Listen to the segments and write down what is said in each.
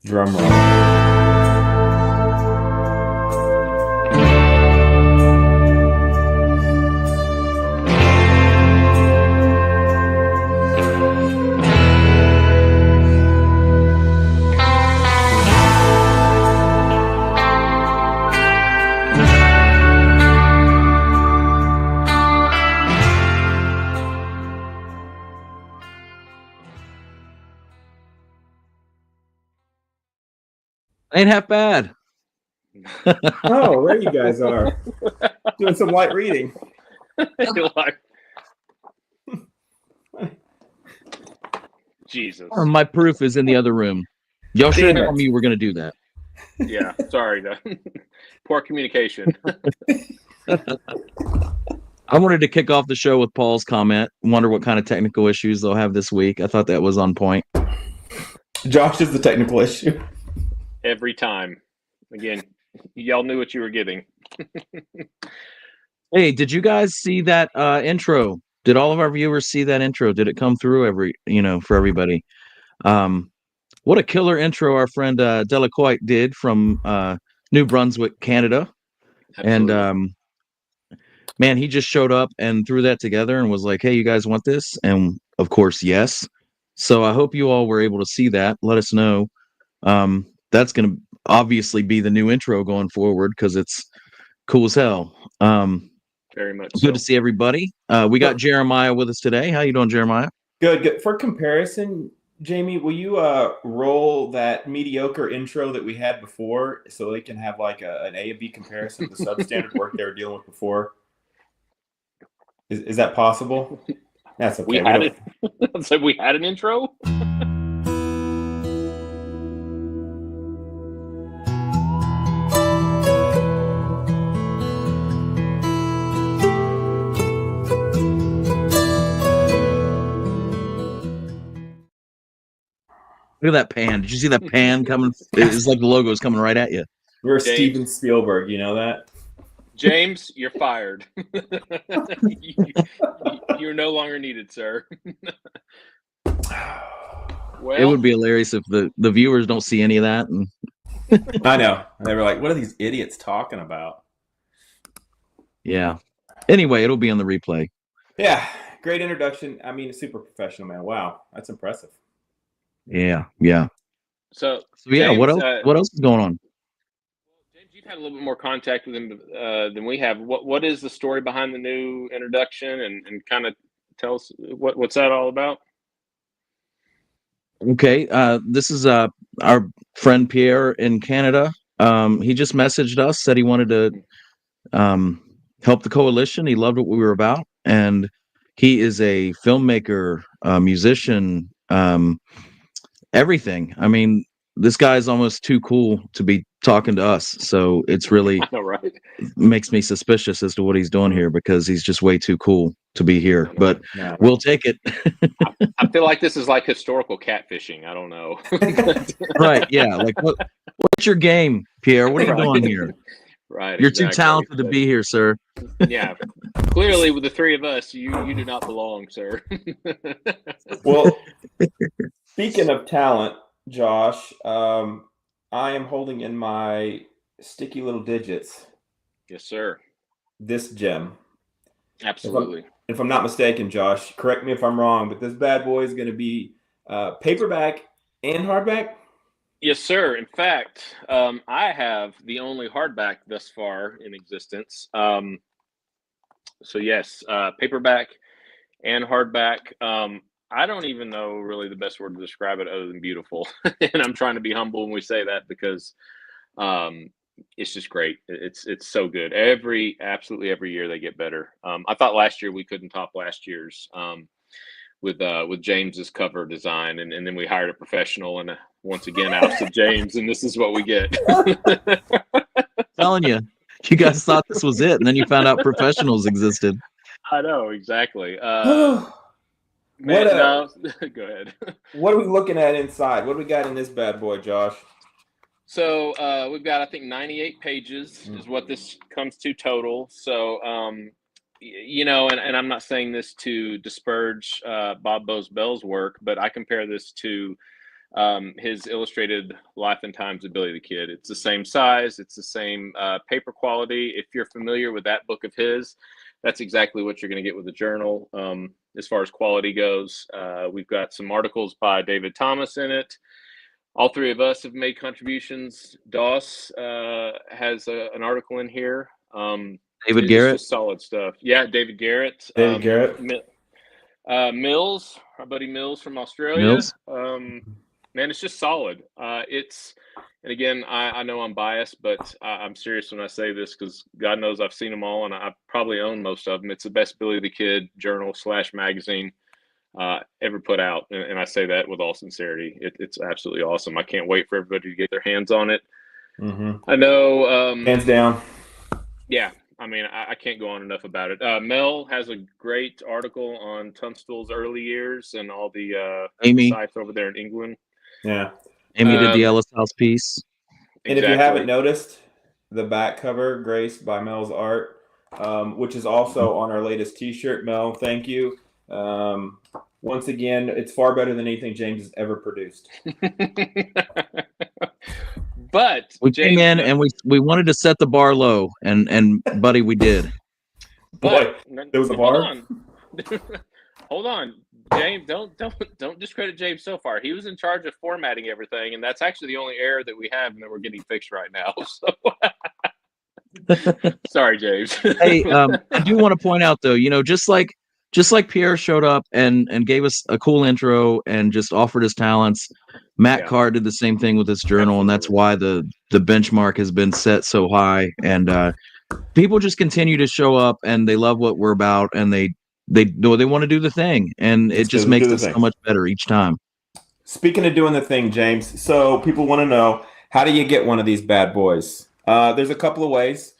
Drum roll. Ain't half bad. Oh, there you guys are. Doing some light reading. Jesus. My proof is in the other room. Y'all should have told me you were going to do that. Yeah, sorry. Poor communication. I wanted to kick off the show with Paul's comment. Wonder what kind of technical issues they'll have this week. I thought that was on point. Josh is the technical issue. Every time. Again, y'all knew what you were getting. Hey, did you guys see that intro? Did all of our viewers see that intro? Did it come through for everybody? What a killer intro our friend Delacoit did from New Brunswick, Canada. Absolutely. And man, he just showed up and threw that together and was like, hey, you guys want this? And of course, yes. So I hope you all were able to see that. Let us know. That's going to obviously be the new intro going forward because it's cool as hell. Very much good to see everybody. We got Jeremiah with us today. How you doing, Jeremiah? Good. For comparison, Jamie, will you roll that mediocre intro that we had before so they can have like an A and B comparison of the substandard work they were dealing with before? Is that possible? That's okay. We had it. So we had an intro. Look at that pan. Did you see that pan coming? It's like the logo's coming right at you. We're Steven Spielberg, you know that? James, you're fired. You're no longer needed, sir. Well, it would be hilarious if the viewers don't see any of that. And I know. They were like, what are these idiots talking about? Yeah. Anyway, it'll be on the replay. Yeah. Great introduction. I mean, super professional, man. Wow. That's impressive. Yeah. So yeah, James, what else is going on? James, you've had a little bit more contact with him than we have. What is the story behind the new introduction, and kind of tell us what's that all about? Okay, this is our friend Pierre in Canada. He just messaged us, said he wanted to help the coalition. He loved what we were about, and he is a filmmaker, musician, everything. I mean, this guy is almost too cool to be talking to us. So it's really I know, right? Makes me suspicious as to what he's doing here because he's just way too cool to be here. But we'll take it. I feel like this is like historical catfishing. I don't know. Right? Yeah. Like what's your game, Pierre? What are you doing here? Right. You're too talented to be here, sir. Yeah. Clearly, with the three of us, you do not belong, sir. Well, speaking of talent, Josh, I am holding in my sticky little digits. Yes, sir. This gem. Absolutely. If I'm not mistaken, Josh, correct me if I'm wrong, but this bad boy is going to be paperback and hardback? Yes, sir. In fact, I have the only hardback thus far in existence. So yes, paperback and hardback. I don't even know really the best word to describe it other than beautiful. And I'm trying to be humble when we say that because it's just great. It's so good. Absolutely every year they get better. I thought last year we couldn't top last year's with James's cover design, and then we hired a professional and once again ousted James, and this is what we get. Telling you guys thought this was it, and then you found out professionals existed. I know, exactly. Go ahead. What are we looking at inside? What do we got in this bad boy, Josh? So we've got, I think, 98 pages is what this comes to total. So, and I'm not saying this to disparage Bob Bell's work, but I compare this to his illustrated Life and Times of Billy the Kid. It's the same size. It's the same paper quality. If you're familiar with that book of his, that's exactly what you're going to get with the journal. As far as quality goes, we've got some articles by David Thomas in it. All three of us have made contributions. Doss has an article in here. David Garrett. It's just solid stuff. Yeah, David Garrett. David Garrett. Mills, our buddy Mills from Australia. Mills. Man, it's just solid. And again, I know I'm biased, but I'm serious when I say this because God knows I've seen them all, and I probably own most of them. It's the best Billy the Kid journal / magazine ever put out, and I say that with all sincerity. It's absolutely awesome. I can't wait for everybody to get their hands on it. Mm-hmm. I know. Hands down. Yeah. I mean, I can't go on enough about it. Mel has a great article on Tunstall's early years and all the Amy sites over there in England. Yeah. Amy did the Ellis House piece. And if you haven't noticed, the back cover graced by Mel's art, which is also on our latest T-shirt. Mel, thank you. Once again, it's far better than anything James has ever produced. But we came in and we wanted to set the bar low, and buddy, we did. Boy, there was a bar. Hold on, James. Don't discredit James so far. He was in charge of formatting everything, and that's actually the only error that we have, and that we're getting fixed right now. So, sorry, James. Hey, I do want to point out though, just like Pierre showed up and gave us a cool intro and just offered his talents. Matt Carr did the same thing with his journal, and that's why the benchmark has been set so high. And people just continue to show up, and they love what we're about, and they want to do the thing, and it just makes it so much better each time. Speaking of doing the thing, James, so people want to know, how do you get one of these bad boys? There's a couple of ways.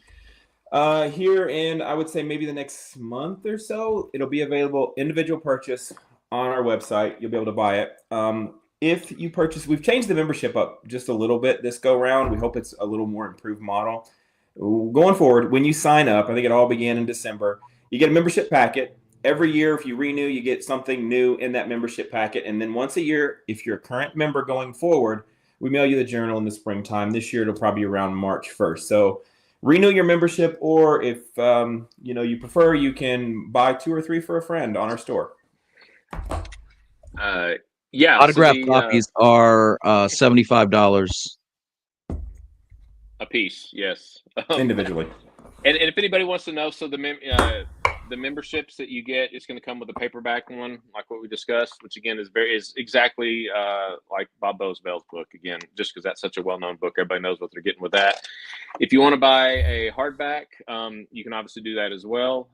Here in, I would say maybe the next month or so, it'll be available individual purchase on our website. You'll be able to buy it. If you purchase, we've changed the membership up just a little bit this go round. We hope it's a little more improved model. Going forward, when you sign up, I think it all began in December, you get a membership packet. Every year, if you renew, you get something new in that membership packet. And then once a year, if you're a current member going forward, we mail you the journal in the springtime. This year, it'll probably be around March 1st. So renew your membership, or if you prefer, you can buy 2 or 3 for a friend on our store. Yeah, autographed copies are $75 a piece. Yes, individually. And if anybody wants to know, so the memberships that you get is going to come with a paperback one, like what we discussed, which again is exactly like Bob Boswell's book. Again, just because that's such a well-known book, everybody knows what they're getting with that. If you want to buy a hardback, you can obviously do that as well.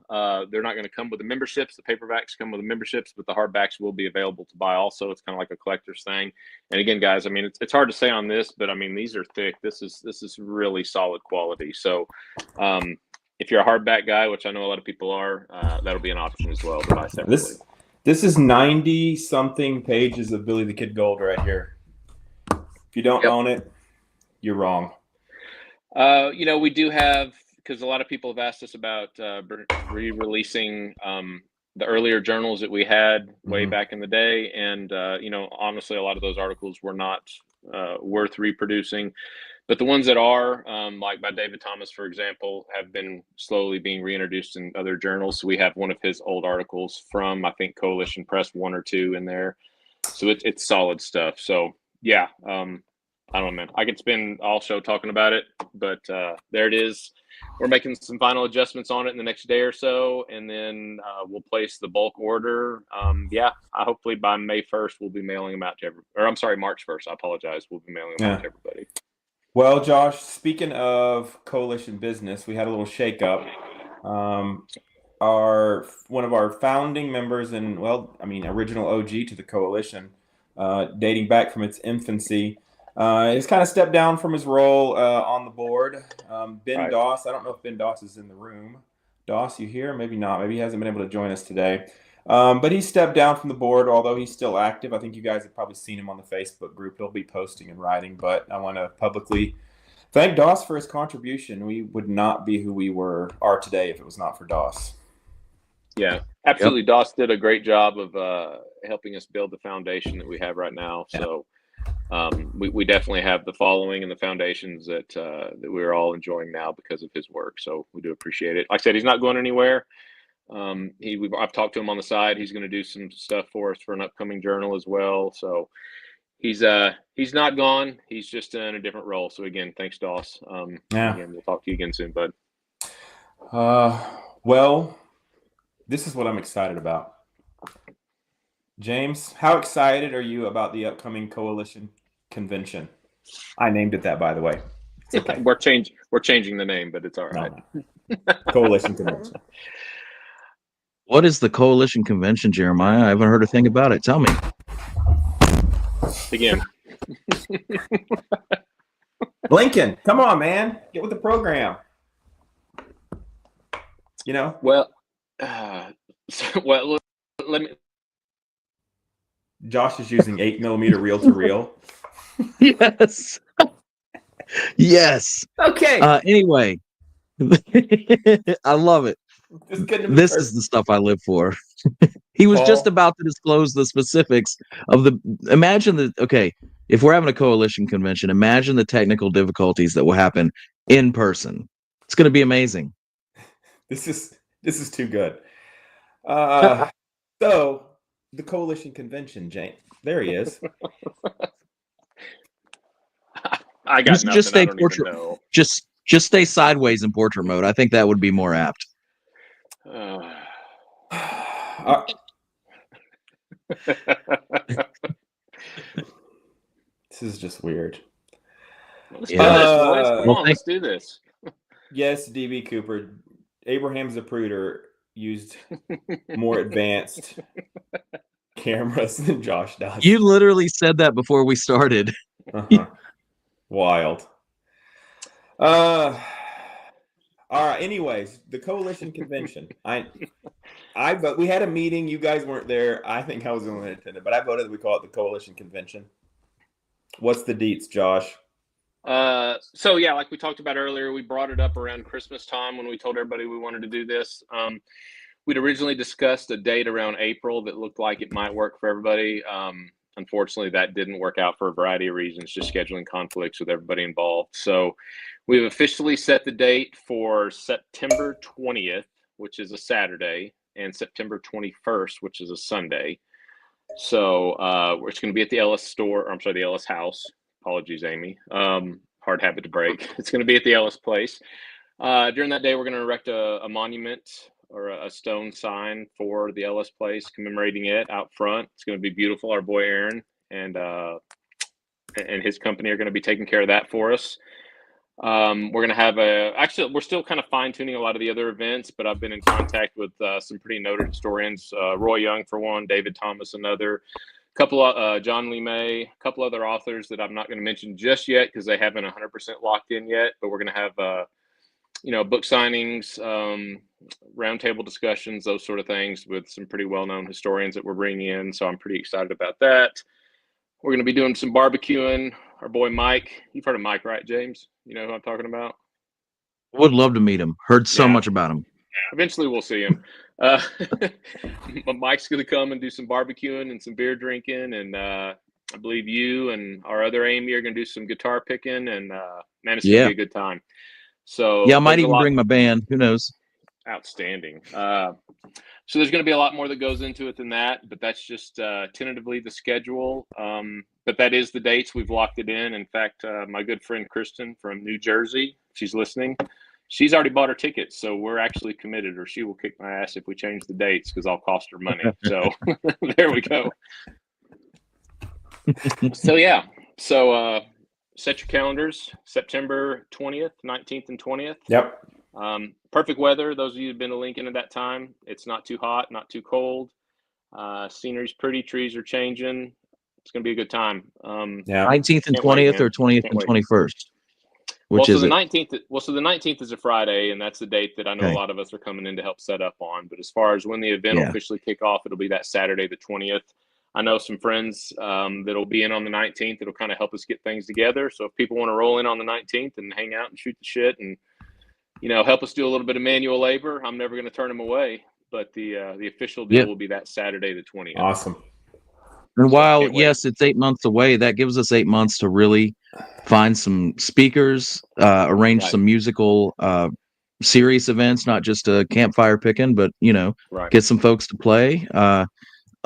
They're not going to come with the memberships. The paperbacks come with the memberships, but the hardbacks will be available to buy also. It's kind of like a collector's thing. And again, guys, I mean, it's hard to say on this, but I mean, these are thick. This is really solid quality. So if you're a hardback guy, which I know a lot of people are, that'll be an option as well to buy separately. This is 90-something pages of Billy the Kid Gold right here. If you don't own it, you're wrong. We do have, because a lot of people have asked us about re-releasing the earlier journals that we had way back in the day. And, honestly, a lot of those articles were not worth reproducing. But the ones that are, like by David Thomas, for example, have been slowly being reintroduced in other journals. So we have one of his old articles from, I think, Coalition Press 1 or 2 in there. So it's solid stuff. So, yeah, I don't know, man. I could spend all show talking about it, but there it is. We're making some final adjustments on it in the next day or so, and then we'll place the bulk order. Hopefully by May 1st, we'll be mailing them out to everybody. Or I'm sorry, March 1st. I apologize. We'll be mailing them out to everybody. Well, Josh, speaking of Coalition business, we had a little shakeup. One of our founding members and, original OG to the Coalition, dating back from its infancy, has kind of stepped down from his role on the board. Ben Doss, I don't know if Ben Doss is in the room. Doss, you here? Maybe not. Maybe he hasn't been able to join us today. But he stepped down from the board, although he's still active. I think you guys have probably seen him on the Facebook group. He'll be posting and writing, but I want to publicly thank Doss for his contribution. We would not be who we are today if it was not for Doss. Yeah, absolutely. Yep. Doss did a great job of helping us build the foundation that we have right now. So we definitely have the following and the foundations that we're all enjoying now because of his work. So we do appreciate it. Like I said, he's not going anywhere. I've talked to him on the side. He's going to do some stuff for us for an upcoming journal as well. So he's not gone. He's just in a different role. So again, thanks, Doss. Again, we'll talk to you again soon, bud. Well, this is what I'm excited about. James, how excited are you about the upcoming coalition convention? I named it that, by the way. It's okay. We're changing the name, but it's all right. No. Coalition convention. What is the coalition convention, Jeremiah? I haven't heard a thing about it. Tell me. Again. Lincoln, come on, man. Get with the program. You know? Well, let me. Josh is using 8mm reel to reel. Yes. Yes. Okay. Anyway, I love it. This is the stuff I live for. He was just about to disclose the specifics of if we're having a coalition convention, imagine the technical difficulties that will happen in person. It's going to be amazing. This is too good. So the coalition convention, Jane. There he is. I got nothing. Just stay I don't portrait. even know. Just stay sideways in portrait mode. I think that would be more apt. This is just weird. Let's do this. Yes, DB Cooper. Abraham Zapruder used more advanced cameras than Josh does. You literally said that before we started. Wild. All right. Anyways, the coalition convention. But we had a meeting. You guys weren't there. I think I was the only one attended, but I voted that we call it the coalition convention. What's the deets, Josh? So yeah, like we talked about earlier, we brought it up around Christmas time when we told everybody we wanted to do this. We'd originally discussed a date around April that looked like it might work for everybody. Unfortunately, that didn't work out for a variety of reasons, just scheduling conflicts with everybody involved. So we've officially set the date for September 20th, which is a Saturday, and September 21st, which is a Sunday. So it's going to be at the Ellis store, or I'm sorry, the Ellis house. Apologies, Amy. Hard habit to break. It's going to be at the Ellis place. During that day, we're going to erect a monument or a stone sign for the Ellis place, commemorating it out front. It's going to be beautiful. Our boy Aaron and his company are going to be taking care of that for us. We're going to have actually, we're still kind of fine tuning a lot of the other events, but I've been in contact with some pretty noted historians, Roy Young for one, David Thomas another, John Lee May, a couple other authors that I'm not going to mention just yet because they haven't 100% locked in yet, but we're going to have book signings, roundtable discussions, those sort of things with some pretty well-known historians that we're bringing in. So I'm pretty excited about that. We're going to be doing some barbecuing. Our boy Mike, you've heard of Mike, right, James? You know who I'm talking about? Would love to meet him. Heard so much about him. Eventually we'll see him. Mike's going to come and do some barbecuing and some beer drinking. And I believe you and our other Amy are going to do some guitar picking. And man, it's going to be a good time. So yeah, I might even bring my band. Who knows? Outstanding. So there's going to be a lot more that goes into it than that, but that's just tentatively the schedule. But that is the dates. We've locked it in. In fact, my good friend Kristen from New Jersey, she's listening. She's already bought her tickets, so we're actually committed, or she will kick my ass if we change the dates because I'll cost her money. So there we go. So yeah. So set your calendars, September 20th, 19th, and 20th. Yep. Perfect weather. Those of you who've been to Lincoln at that time, it's not too hot, not too cold. Scenery's pretty, trees are changing. It's going to be a good time. 19th and 20th or 20th and 21st? So the 19th is a Friday, and that's the date that I know a lot of us are coming in to help set up on. But as far as when the event will officially kick off, it'll be that Saturday, the 20th. I know some friends that'll be in on the 19th. It'll kind of help us get things together. So if people want to roll in on the 19th and hang out and shoot the shit and help us do a little bit of manual labor, I'm never going to turn them away. But the official deal will be that Saturday, the 20th. Awesome. And So I while, can't wait. yes, it's 8 months away, that gives us 8 months to really find some speakers, arrange Right. some musical serious events, not just a campfire picking, but, Right. get some folks to play,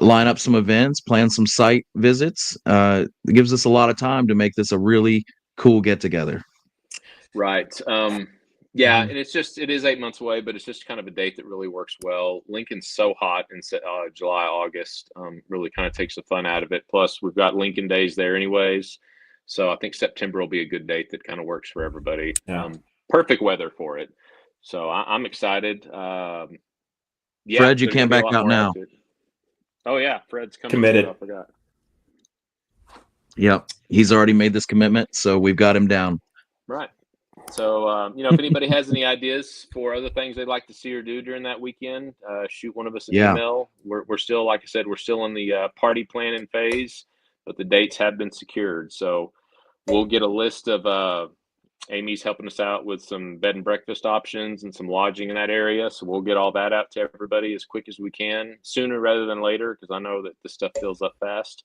line up some events, plan some site visits. It gives us a lot of time to make this a really cool get together. Right. Yeah, Mhm. and it is 8 months away, but it's just kind of a date that really works well. Lincoln's so hot in July, August, really kind of takes the fun out of it. Plus, we've got Lincoln days there anyways. So I think September will be a good date that kind of works for everybody. Yeah. Perfect weather for it. So I'm excited. Yeah, Fred, you there's going can't to be a back lot out more added now. to it. Oh, yeah, Fred's coming too. I Committed. forgot. Yep. He's already made this commitment, so we've got him down. Right. So, if anybody has any ideas for other things they'd like to see or do during that weekend, shoot one of us an Yeah. email. We're still, like I said, we're still in the party planning phase, but the dates have been secured. So we'll get a list of Amy's helping us out with some bed and breakfast options and some lodging in that area. So we'll get all that out to everybody as quick as we can, sooner rather than later, because I know that this stuff fills up fast.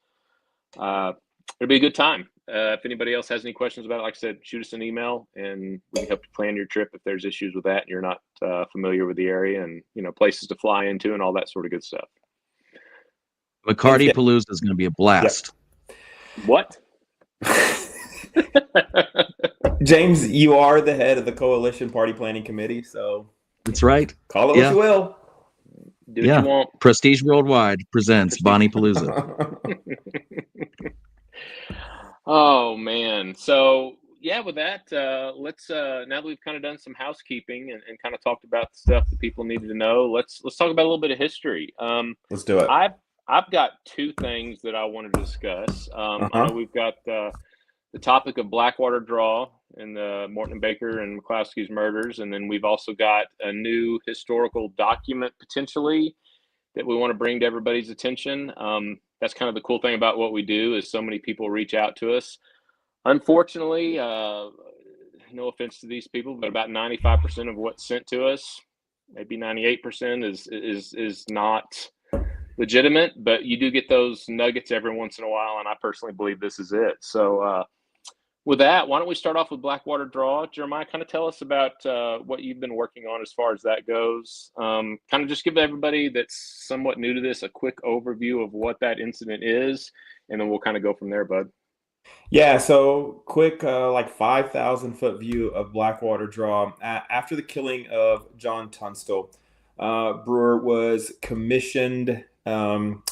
It'll be a good time. If anybody else has any questions about it, like I said, shoot us an email and we can help you plan your trip if there's issues with that and you're not familiar with the area and places to fly into and all that sort of good stuff. McCarty Palooza is going to be a blast. What? James, you are the head of the Coalition Party Planning Committee, so That's right. call it what you will. Do what you want. Prestige Worldwide presents Bonnie Palooza. Oh man. So yeah, with that, let's now that we've kind of done some housekeeping and kind of talked about the stuff that people needed to know, let's talk about a little bit of history. Let's do it. I've got two things that I want to discuss. I know we've got the topic of Blackwater Draw and the Morton and Baker and McCloskey's murders, and then we've also got a new historical document potentially that we want to bring to everybody's attention. That's kind of the cool thing about what we do is so many people reach out to us. Unfortunately, no offense to these people, but about 95% of what's sent to us, maybe 98% is not legitimate, but you do get those nuggets every once in a while, and I personally believe this is it. So with that, why don't we start off with Blackwater Draw? Jeremiah, kind of tell us about what you've been working on as far as that goes. Kind of just give everybody that's somewhat new to this a quick overview of what that incident is, and then we'll kind of go from there, bud. Yeah, so quick, like 5,000-foot view of Blackwater Draw. After the killing of John Tunstall, Brewer was commissioned, and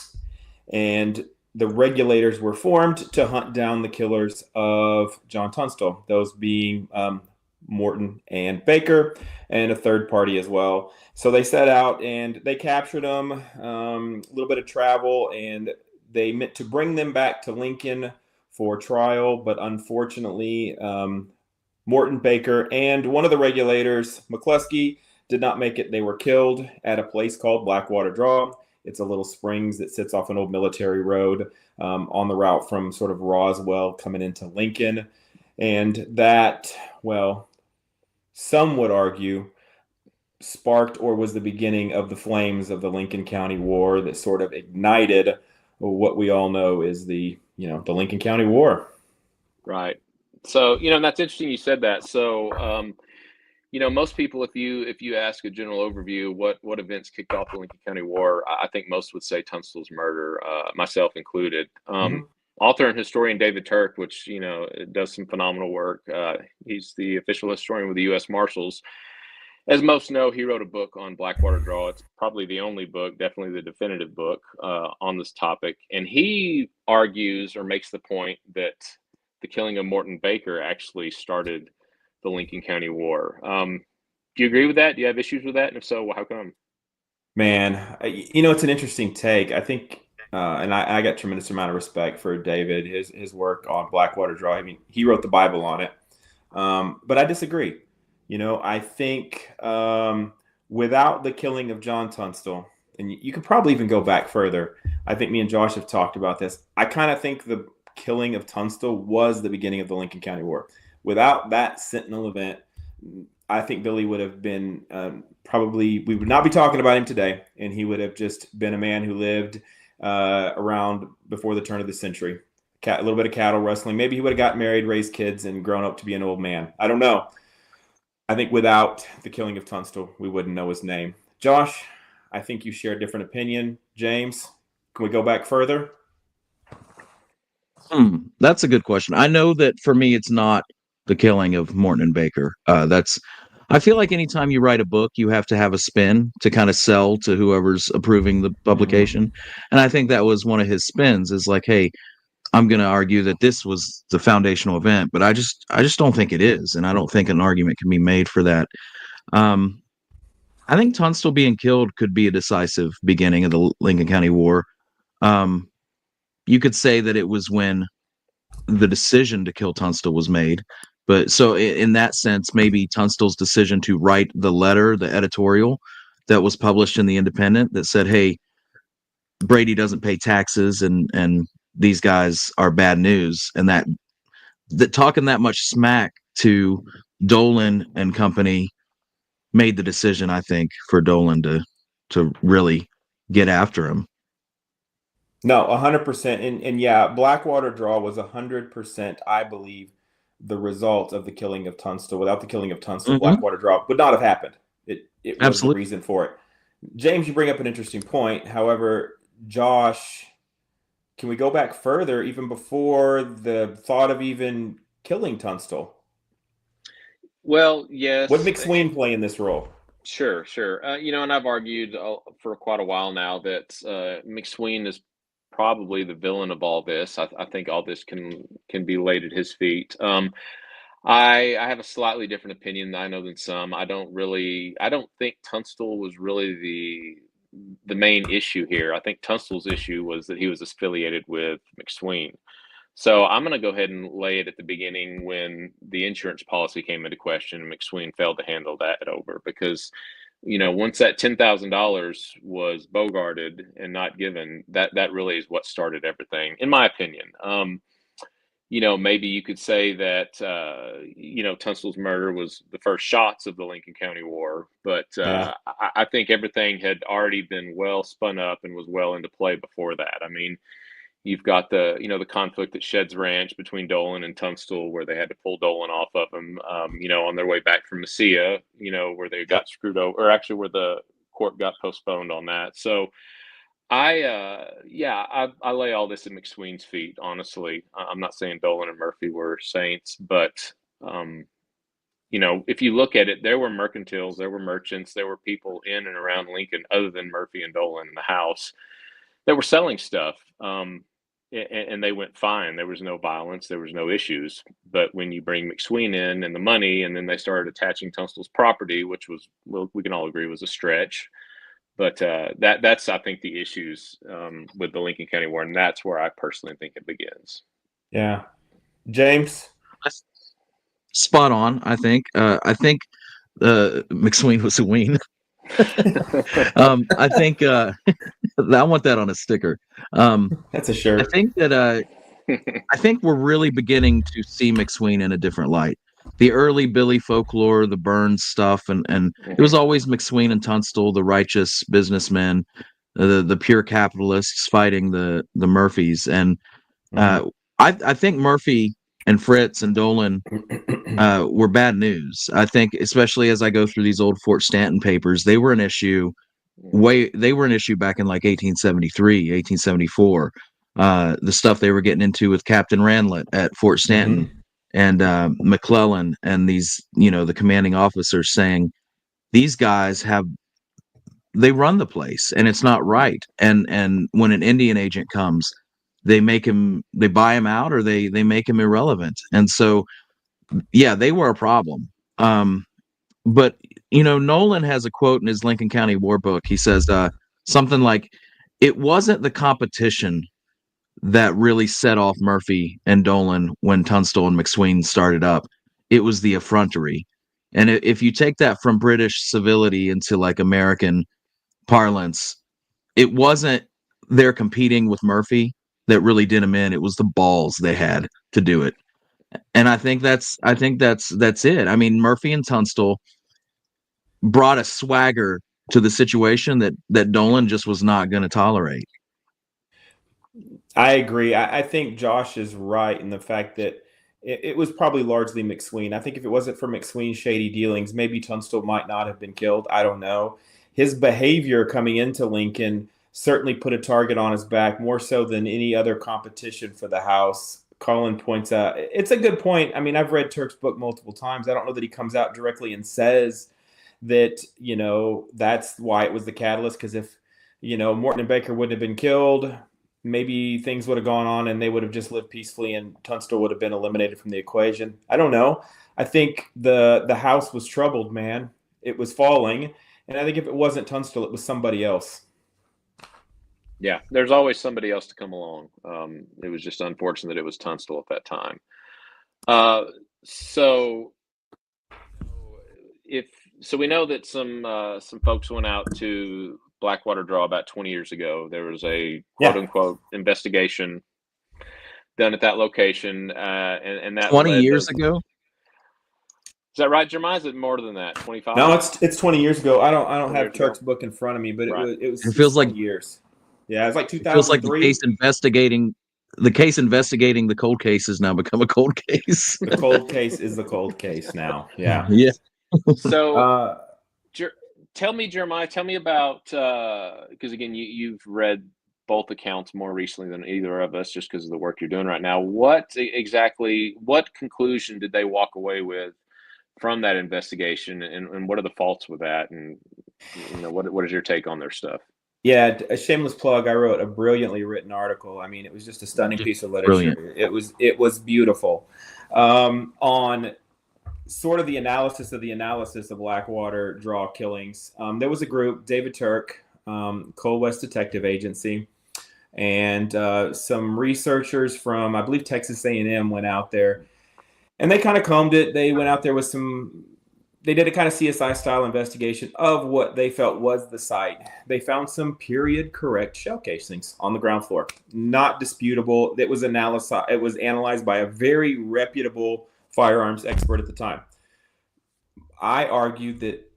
the regulators were formed to hunt down the killers of John Tunstall, those being Morton and Baker, and a third party as well. So they set out and they captured them, a little bit of travel, and they meant to bring them back to Lincoln for trial, but unfortunately, Morton, Baker, and one of the regulators, McCluskey, did not make it. They were killed at a place called Blackwater Draw. It's a little springs that sits off an old military road on the route from sort of Roswell coming into Lincoln. And that, well, some would argue, sparked or was the beginning of the flames of the Lincoln County War that sort of ignited what we all know is the Lincoln County War. Right. So, that's interesting you said that. So, most people, if you ask a general overview, what events kicked off the Lincoln County War, I think most would say Tunstall's murder, myself included. Author and historian David Turk, which, does some phenomenal work. He's the official historian with the U.S. Marshals. As most know, he wrote a book on Blackwater Draw. It's probably the only book, definitely the definitive book on this topic. And he argues or makes the point that the killing of Morton Baker actually started the Lincoln County War. Do you agree with that? Do you have issues with that? And if so, how come? Man, it's an interesting take. I think, and I got tremendous amount of respect for David, his work on Blackwater Draw. I mean, he wrote the Bible on it. But I disagree. I think without the killing of John Tunstall, and you could probably even go back further. I think me and Josh have talked about this. I kind of think the killing of Tunstall was the beginning of the Lincoln County War. Without that Sentinel event, I think Billy would have been we would not be talking about him today, and he would have just been a man who lived around before the turn of the century. A little bit of cattle rustling. Maybe he would have got married, raised kids, and grown up to be an old man. I don't know. I think without the killing of Tunstall, we wouldn't know his name. Josh, I think you share a different opinion. James, can we go back further? That's a good question. I know that for me, it's not the killing of Morton and Baker. I feel like anytime you write a book, you have to have a spin to kind of sell to whoever's approving the publication. And I think that was one of his spins is like, hey, I'm going to argue that this was the foundational event, but I just don't think it is. And I don't think an argument can be made for that. I think Tunstall being killed could be a decisive beginning of the Lincoln County War. You could say that it was when the decision to kill Tunstall was made. But so in that sense, maybe Tunstall's decision to write the letter, the editorial that was published in the Independent that said, hey, Brady doesn't pay taxes and these guys are bad news. And that talking that much smack to Dolan and company made the decision, I think, for Dolan to really get after him. No, 100%. And yeah, Blackwater draw was 100%, I believe, the result of the killing of Tunstall. Without the killing of Tunstall, Blackwater draw would not have happened. It was the reason for it. James, you bring up an interesting point. However, Josh, can we go back further, even before the thought of even killing Tunstall? Well, yes. What did McSween play in this role? Sure. And I've argued for quite a while now that McSween is probably the villain of all this. I think all this can be laid at his feet. I have a slightly different opinion, I know, than some. I don't think Tunstall was really the main issue here. I think Tunstall's issue was that he was affiliated with McSween. So I'm going to go ahead and lay it at the beginning when the insurance policy came into question. McSween failed to handle that over because, once that $10,000 was bogarted and not given, that really is what started everything, in my opinion. Maybe you could say that, Tunstall's murder was the first shots of the Lincoln County War, but I think everything had already been well spun up and was well into play before that. I mean, you've got the conflict at Shed's Ranch between Dolan and Tunstall, where they had to pull Dolan off of him, on their way back from Mesilla, where they got screwed over, or actually where the court got postponed on that. So I lay all this at McSween's feet, honestly. I'm not saying Dolan and Murphy were saints, but, if you look at it, there were mercantiles, there were merchants, there were people in and around Lincoln other than Murphy and Dolan in the house that were selling stuff. And they went fine. There was no violence. There was no issues. But when you bring McSween in and the money, and then they started attaching Tunstall's property, which was, well, we can all agree was a stretch. But that's, I think, the issues with the Lincoln County War. And that's where I personally think it begins. Yeah. James? Spot on, I think. I think McSween was a ween. I think I want that on a sticker. That's a shirt. I think that I think we're really beginning to see McSween in a different light. The early Billy folklore, the Burns stuff, and it was always McSween and Tunstall, the righteous businessmen, the pure capitalists fighting the Murphys. And I think Murphy and Fritz and Dolan were bad news. I think, especially as I go through these old Fort Stanton papers, they were an issue. They were an issue back in like 1873, 1874. The stuff they were getting into with Captain Ranlett at Fort Stanton and McClellan and these, the commanding officers saying these guys they run the place and it's not right. And when an Indian agent comes, they buy him out or they make him irrelevant. And so, yeah, they were a problem. But Nolan has a quote in his Lincoln County War book. He says something like, "It wasn't the competition that really set off Murphy and Dolan when Tunstall and McSween started up. It was the effrontery." And if you take that from British civility into like American parlance, it wasn't their competing with Murphy that really did him in. It was the balls they had to do it. And I think that's it. I mean, Murphy and Tunstall brought a swagger to the situation that Dolan just was not going to tolerate. I agree. I think Josh is right in the fact that it was probably largely McSween. I think if it wasn't for McSween's shady dealings, maybe Tunstall might not have been killed. I don't know. His behavior coming into Lincoln certainly put a target on his back, more so than any other competition for the house. Colin points out, it's a good point. I mean, I've read Turk's book multiple times. I don't know that he comes out directly and says that, that's why it was the catalyst. Because if, Morton and Baker wouldn't have been killed, maybe things would have gone on and they would have just lived peacefully and Tunstall would have been eliminated from the equation. I don't know. I think the house was troubled, man. It was falling. And I think if it wasn't Tunstall, it was somebody else. Yeah, there's always somebody else to come along. It was just unfortunate that it was Tunstall at that time. So we know that some folks went out to Blackwater Draw about 20 years ago. There was a quote unquote investigation done at that location, and that 20 years ago. Is that right, Jeremiah? Is it more than that? 25? No, it's 20 years ago. I don't have Turk's book in front of me, but right. it was it feels like years. Yeah, it was like 2003. It feels like the case investigating the cold case has now become a cold case. The cold case is the cold case now. Yeah. Yeah. So tell me, Jeremiah, tell me about, because again, you've read both accounts more recently than either of us, just because of the work you're doing right now. What conclusion did they walk away with from that investigation, and what are the faults with that? And what is your take on their stuff? Yeah, a shameless plug. I wrote a brilliantly written article. I mean, it was just a stunning piece of literature. Brilliant. It was beautiful. On sort of the analysis of Blackwater Draw killings. There was a group, David Turk, Cold West Detective Agency, and some researchers from, I believe, Texas A&M went out there, and they kind of combed it. They went out there with they did a kind of CSI style investigation of what they felt was the site. They found some period correct shell casings on the ground floor, not disputable. It was analyzed by a very reputable firearms expert at the time. I argued that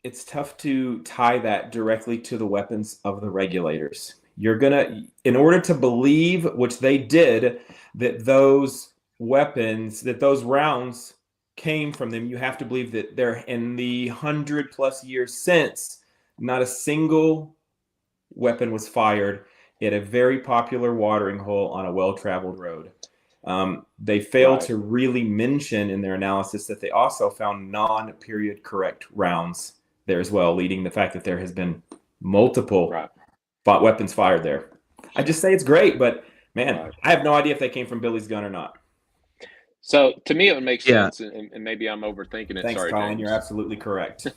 it's tough to tie that directly to the weapons of the regulators. You're gonna, in order to believe, which they did, that those weapons, that those rounds came from them, you have to believe that they're in the 100+ years since, not a single weapon was fired at a very popular watering hole on a well-traveled road. They failed to really mention in their analysis that they also found non-period correct rounds there as well, leading the fact that there has been multiple weapons fired there. I just say it's great, but man, I have no idea if they came from Billy's gun or not. So to me, it would make sense, and maybe I'm overthinking it. Thanks, sorry, Colin. James. You're absolutely correct.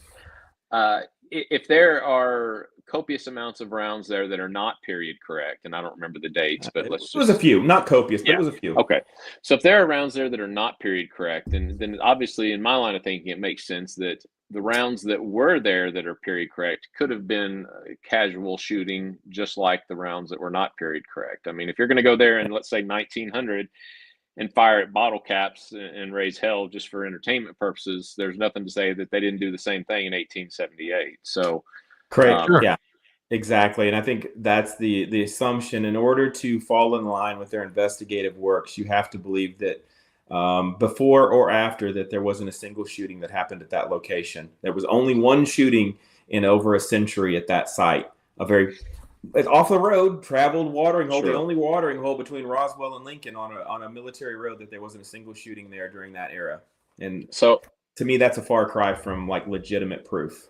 If there are copious amounts of rounds there that are not period correct, and I don't remember the dates, but it was a few, not copious, but it was a few. Okay, so if there are rounds there that are not period correct, then obviously, in my line of thinking, it makes sense that the rounds that were there that are period correct could have been casual shooting, just like the rounds that were not period correct. I mean, if you're going to go there in, let's say, 1900 and fire at bottle caps and raise hell just for entertainment purposes, there's nothing to say that they didn't do the same thing in 1878. So, correct. Yeah, exactly. And I think that's the assumption. In order to fall in line with their investigative works, you have to believe that before or after that there wasn't a single shooting that happened at that location. There was only one shooting in over a century at that site. It's off the road, traveled watering hole, the only watering hole between Roswell and Lincoln on a military road, that there wasn't a single shooting there during that era. And so to me, that's a far cry from like legitimate proof.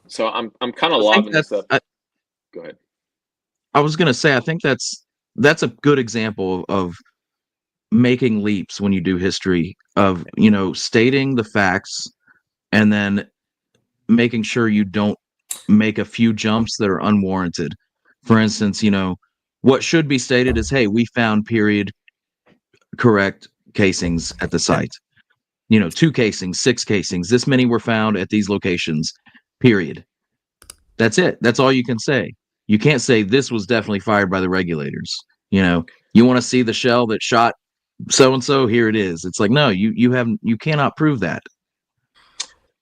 So I'm kind of lobbing this up. Go ahead. I was going to say, I think that's a good example of making leaps when you do history, of, stating the facts and then making sure you don't make a few jumps that are unwarranted. For instance, what should be stated is, hey, we found period correct casings at the site. 2 casings, 6 casings, this many were found at these locations, period. That's it. That's all you can say. You can't say this was definitely fired by the regulators. You want to see the shell that shot so-and-so, here it is. It's like, no, you cannot prove that.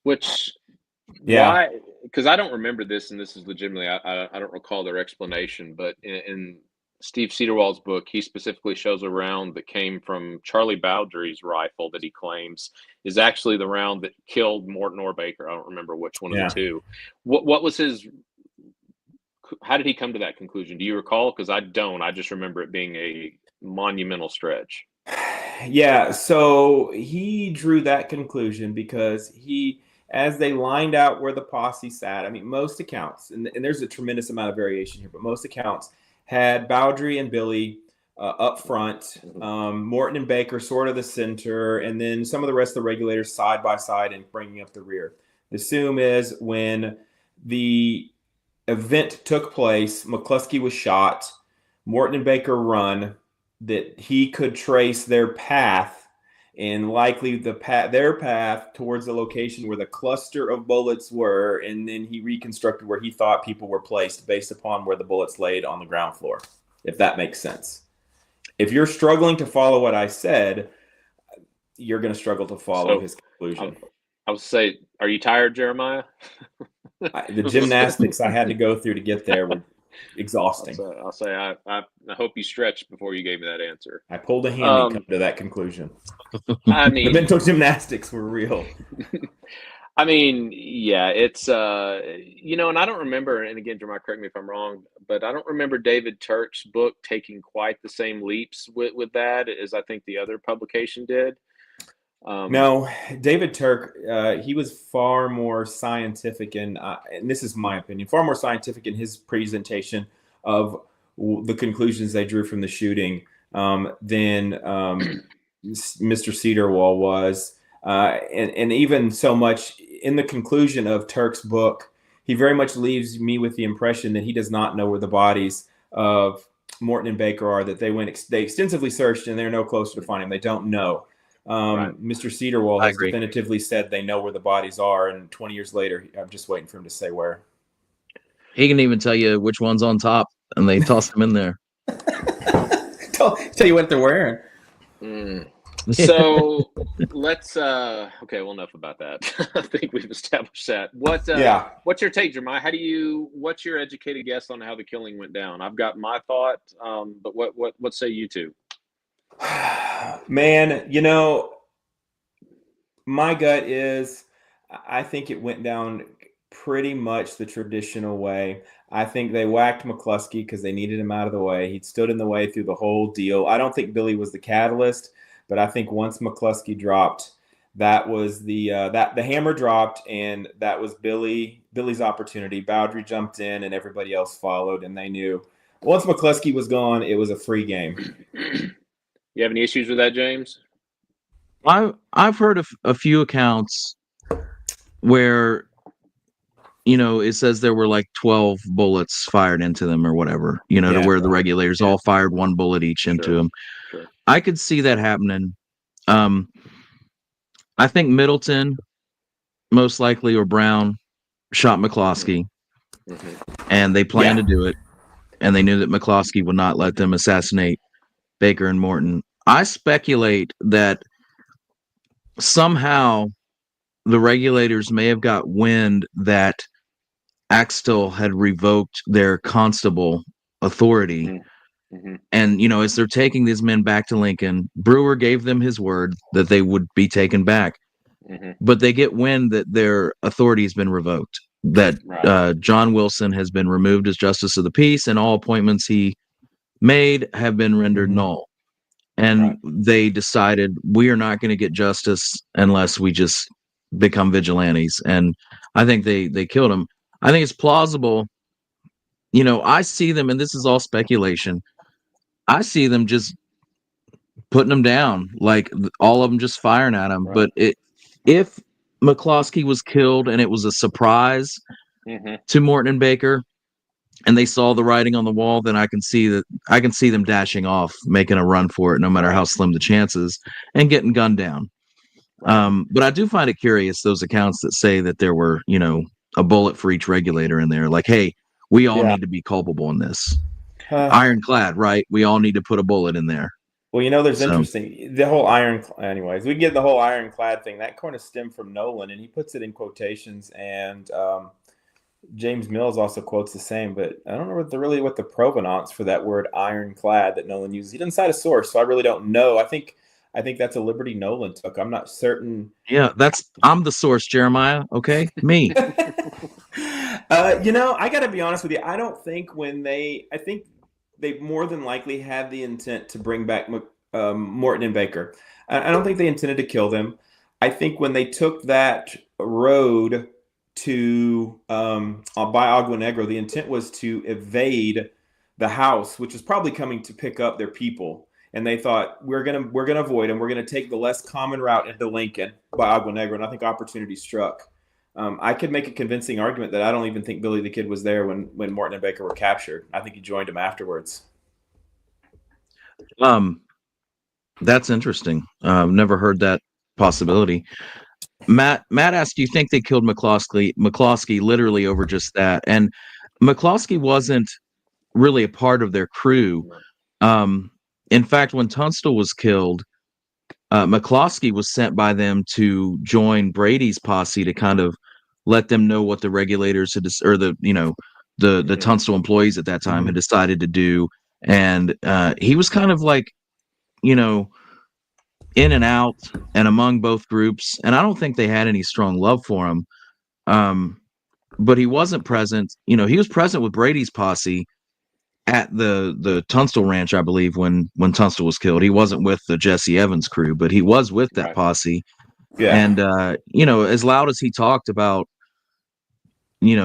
Why? Because I don't remember this, and this is legitimately, I don't recall their explanation, but in Steve Cedarwall's book, he specifically shows a round that came from Charlie Bowdry's rifle that he claims is actually the round that killed Morton or Baker. I don't remember which one of the two. What was his? How did he come to that conclusion? Do you recall? Because I don't. I just remember it being a monumental stretch. Yeah, so he drew that conclusion because as they lined out where the posse sat, I mean, most accounts, and there's a tremendous amount of variation here, but most accounts had Bowdry and Billy up front, Morton and Baker sort of the center, and then some of the rest of the regulators side by side and bringing up the rear. The assume is when the event took place, McCluskey was shot, Morton and Baker run, that he could trace their path and likely their path towards the location where the cluster of bullets were, and then he reconstructed where he thought people were placed based upon where the bullets laid on the ground floor, if that makes sense. If you're struggling to follow what I said, you're going to struggle to follow his conclusion. I would say, are you tired, Jeremiah? The gymnastics I had to go through to get there were exhausting. I'll say I hope you stretched before you gave me that answer. I pulled a hammy come to that conclusion. I mean, the mental gymnastics were real. I mean, yeah, it's and I don't remember, and again, Jeremiah, correct me if I'm wrong, but I don't remember David Turk's book taking quite the same leaps with that as I think the other publication did. No, David Turk, he was far more scientific, and this is my opinion, far more scientific in his presentation of the conclusions they drew from the shooting than Mr. Cedarwall was. And even so much in the conclusion of Turk's book, he very much leaves me with the impression that he does not know where the bodies of Morton and Baker are, that they extensively searched and they're no closer to finding them. They don't know. Right. Mr. Cedarwall has definitively said they know where the bodies are, and 20 years later, I'm just waiting for him to say where. He can even tell you which one's on top, and they toss them in there. tell you what they're wearing. So let's okay, well, enough about that. I think we've established that. What's your take, Jeremiah? What's your educated guess on how the killing went down? I've got my thought, but what say you two? Man, my gut is I think it went down pretty much the traditional way. I think they whacked McCluskey because they needed him out of the way. He stood in the way through the whole deal. I don't think Billy was the catalyst, but I think once McCluskey dropped, that was the hammer dropped, and that was Billy's opportunity. Bowdry jumped in, and everybody else followed, and they knew once McCluskey was gone, it was a free game. You have any issues with that, James? I've heard of a few accounts where, it says there were like 12 bullets fired into them or whatever, to where the regulators all fired one bullet each into them. Sure. I could see that happening. I think Middleton, most likely, or Brown, shot McCluskey, and they planned to do it, and they knew that McCluskey would not let them assassinate Baker and Morton. I speculate that somehow the regulators may have got wind that Axtell had revoked their constable authority. And, as they're taking these men back to Lincoln, Brewer gave them his word that they would be taken back. But they get wind that their authority has been revoked, that John Wilson has been removed as Justice of the Peace, and all appointments he made have been rendered null. And they decided, we are not going to get justice unless we just become vigilantes. And I think they killed him. I think it's plausible. I see them, and this is all speculation, I see them just putting them down, like all of them just firing at him. But if McCluskey was killed and it was a surprise to Morton and Baker, and they saw the writing on the wall, then I can see them dashing off, making a run for it, no matter how slim the chances, and getting gunned down. But I do find it curious, those accounts that say that there were, a bullet for each regulator in there. Like, hey, we all need to be culpable in this. Ironclad, right? We all need to put a bullet in there. Well, there's interesting, the whole anyways, we get the whole ironclad thing. That kind of stemmed from Nolan, and he puts it in quotations. And James Mills also quotes the same, but I don't know what the provenance for that word ironclad that Nolan uses. He doesn't cite a source, so I really don't know. I think that's a liberty Nolan took. I'm not certain. Yeah, I'm the source, Jeremiah. Okay, me. I got to be honest with you. I don't think I think they more than likely had the intent to bring back Morton and Baker. I don't think they intended to kill them. I think when they took that road to by Agua Negra, the intent was to evade the house, which was probably coming to pick up their people. And they thought we're gonna avoid them. We're gonna take the less common route into Lincoln by Agua Negra, and I think opportunity struck. I could make a convincing argument that I don't even think Billy the Kid was there when Morton and Baker were captured. I think he joined him afterwards. That's interesting. Never heard that possibility. Matt asked, "Do you think they killed McCloskey literally over just that?" And McCloskey wasn't really a part of their crew. In fact, when Tunstall was killed, McCloskey was sent by them to join Brady's posse to kind of let them know what the regulators had, or the Tunstall employees at that time had decided to do. And he was kind of like, in and out and among both groups. And I don't think they had any strong love for him. But he wasn't present. He was present with Brady's posse at the Tunstall Ranch, I believe, when Tunstall was killed. He wasn't with the Jesse Evans crew, but he was with that posse. Yeah. And as loud as he talked about,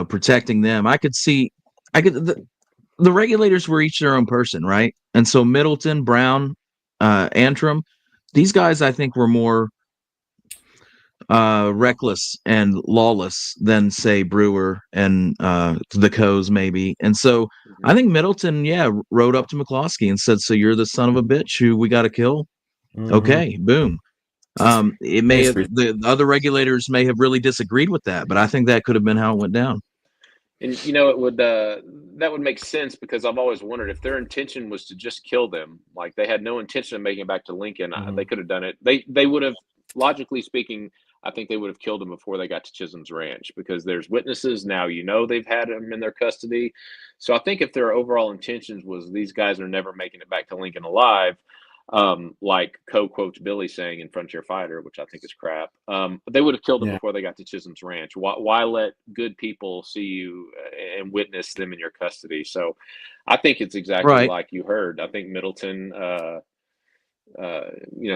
protecting them, the regulators were each their own person, right? And so Middleton, Brown, Antrim, these guys I think were more reckless and lawless than, say, Brewer and the Coes maybe. And so I think Middleton, rode up to McCloskey and said, "So you're the son of a bitch who we got to kill?" Okay, boom. It may have, the other regulators may have really disagreed with that, but I think that could have been how it went down. And it would that would make sense, because I've always wondered if their intention was to just kill them, like they had no intention of making it back to Lincoln. They could have done it. They would have, logically speaking, I think they would have killed him before they got to Chisholm's Ranch, because there's witnesses now. They've had him in their custody. So I think if their overall intentions was these guys are never making it back to Lincoln alive, like quotes Billy saying in Frontier Fighter, which I think is crap, they would have killed him before they got to Chisholm's Ranch. Why let good people see you and witness them in your custody? So I think it's exactly like you heard. I think Middleton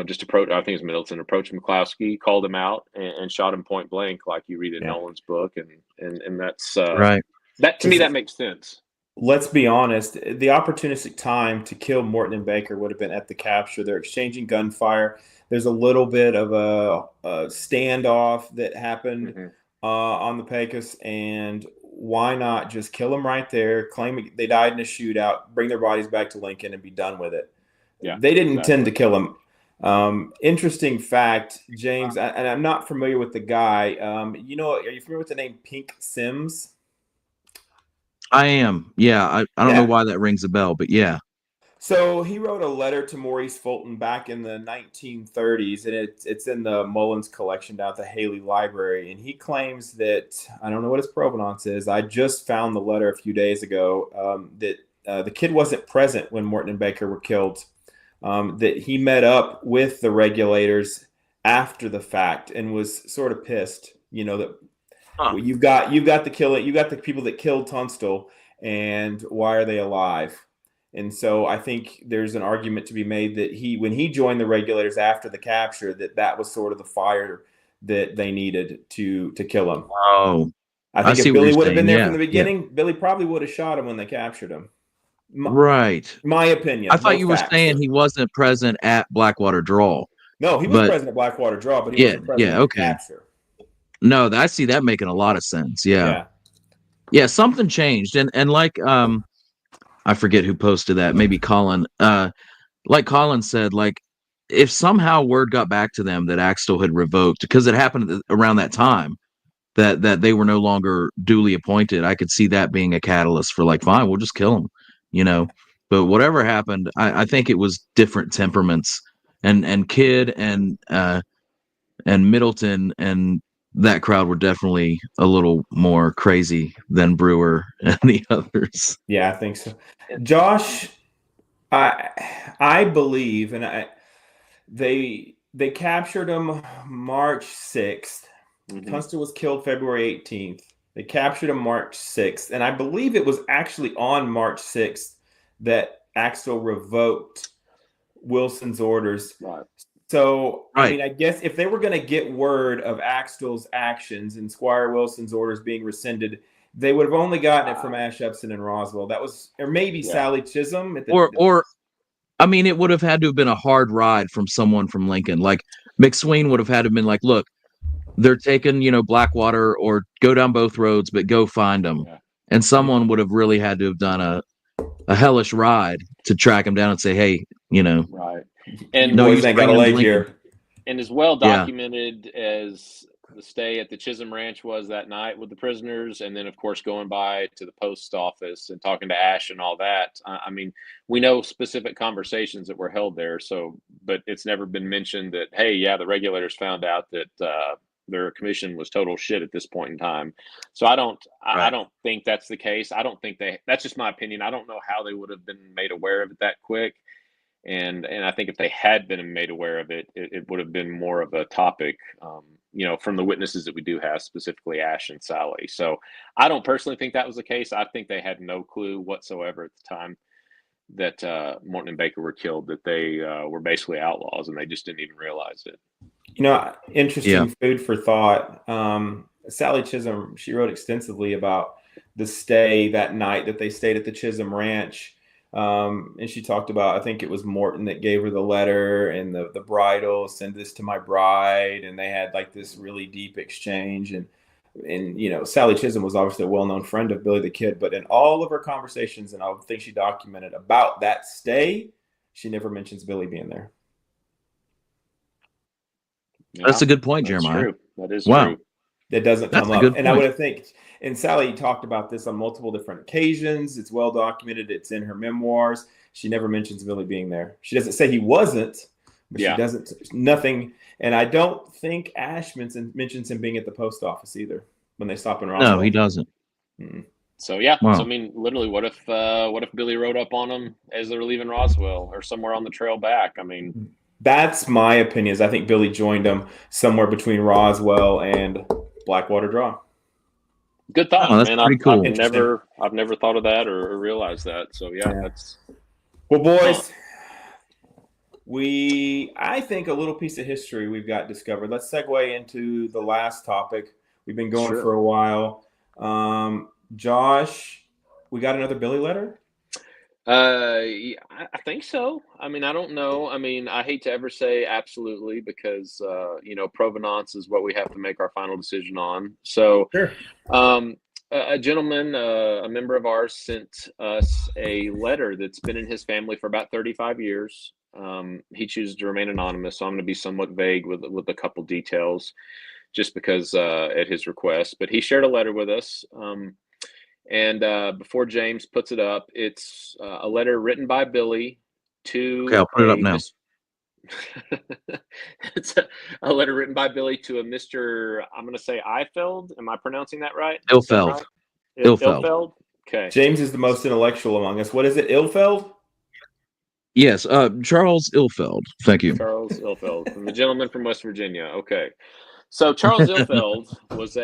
just approached. I think it's Middleton approached McCloskey, called him out, and shot him point blank, like you read in Nolan's book, and that's right. That to me that makes sense. Let's be honest. The opportunistic time to kill Morton and Baker would have been at the capture. They're exchanging gunfire. There's a little bit of a standoff that happened on the Pecos, and why not just kill them right there? Claim they died in a shootout, bring their bodies back to Lincoln, and be done with it. Yeah, they didn't intend to kill him. Interesting fact, James, and I'm not familiar with the guy. Are you familiar with the name Pink Sims? I am. Yeah, I don't know why that rings a bell, but yeah. So he wrote a letter to Maurice Fulton back in the 1930s, and it's in the Mullins collection down at the Haley Library. And he claims that, I don't know what his provenance is. I just found the letter a few days ago, that the kid wasn't present when Morton and Baker were killed. That he met up with the regulators after the fact and was sort of pissed, that you've got the people that killed Tunstall, and why are they alive? And so I think there's an argument to be made that when he joined the regulators after the capture, that was sort of the fire that they needed to kill him. Oh, I think if Billy would have been there from the beginning, Billy probably would have shot him when they captured him. Right. My opinion. I thought you were saying he wasn't present at Blackwater Draw. No, he was present at Blackwater Draw, but he wasn't present at capture. No, I see that making a lot of sense. Yeah. Something changed, and like I forget who posted that. Maybe Colin. Like Colin said, like if somehow word got back to them that Axtell had revoked, because it happened around that time, that they were no longer duly appointed, I could see that being a catalyst for, like, fine, we'll just kill them, But whatever happened, I think it was different temperaments, and Kidd and Middleton and that crowd were definitely a little more crazy than Brewer and the others. Yeah, I think so. Josh, I believe, and they captured him March 6th. Tunster was killed February 18th. They captured him March 6th, and I believe it was actually on March 6th that Axtell revoked Wilson's orders. Right. So, I Right. mean, I guess if they were going to get word of Axtell's actions and Squire Wilson's orders being rescinded, they would have only gotten it from Ash Upson and Roswell. That was, or maybe Sally Chisholm. At the, Or I mean, it would have had to have been a hard ride from someone from Lincoln. Like McSween would have had to have been like, look, they're taking, Blackwater, or go down both roads, but go find them. Yeah. And someone would have really had to have done a hellish ride to track him down and say, hey, Right. and no, boys you ain't got a bring leg him to here. And as well documented as the stay at the Chisholm Ranch was that night with the prisoners, and then of course going by to the post office and talking to Ash and all that. I mean, we know specific conversations that were held there. So, but it's never been mentioned that, hey, yeah, the regulators found out that their commission was total shit at this point in time. So I don't think that's the case. I don't think that's just my opinion. I don't know how they would have been made aware of it that quick. And I think if they had been made aware of it, it would have been more of a topic, from the witnesses that we do have, specifically Ash and Sally. So I don't personally think that was the case. I think they had no clue whatsoever at the time that Morton and Baker were killed, that they were basically outlaws, and they just didn't even realize it. Interesting food for thought. Sally Chisholm, she wrote extensively about the stay that night that they stayed at the Chisholm Ranch. And she talked about, I think it was Morton that gave her the letter and the bridal, send this to my bride. And they had like this really deep exchange. And Sally Chisholm was obviously a well-known friend of Billy the Kid, but in all of her conversations, and I think she documented about that stay, she never mentions Billy being there. Yeah, that's a good point, that's Jeremiah. true. That is true. That doesn't That's come a up. good And I point. would have think, and Sally talked about this on multiple different occasions. It's well documented. It's in her memoirs. She never mentions Billy being there. She doesn't say he wasn't, but she doesn't, nothing. And I don't think Ash mentions him being at the post office either when they stop in Roswell. No, he doesn't. Mm-hmm. So yeah, Wow. So I mean, literally, what if Billy rode up on them as they were leaving Roswell or somewhere on the trail back? I mean, that's my opinion. Is I think Billy joined them somewhere between Roswell and Blackwater Draw. Good thought, that's man. pretty cool. I've never thought of that or realized that. So yeah. That's well, boys. I think a little piece of history we've got discovered. Let's segue into the last topic. We've been going for a while. Josh, we got another Billy letter? Yeah, I think so. I mean, I don't know. I mean, I hate to ever say absolutely because, provenance is what we have to make our final decision on. So, sure. A gentleman, a member of ours, sent us a letter that's been in his family for about 35 years. He chooses to remain anonymous, so I'm going to be somewhat vague with a couple details just because at his request. But he shared a letter with us. And before James puts it up, it's a letter written by Billy to. Okay, I'll put it up now. It's a letter written by Billy to a Mr. I'm going to say Eifeld. Am I pronouncing that right? Ilfeld. Right? Ilfeld. Okay. James is the most intellectual among us. What is it? Ilfeld? Yes, Charles Ilfeld. Thank you. Charles Ilfeld, from the gentleman from West Virginia. Okay. So Charles Ilfeld was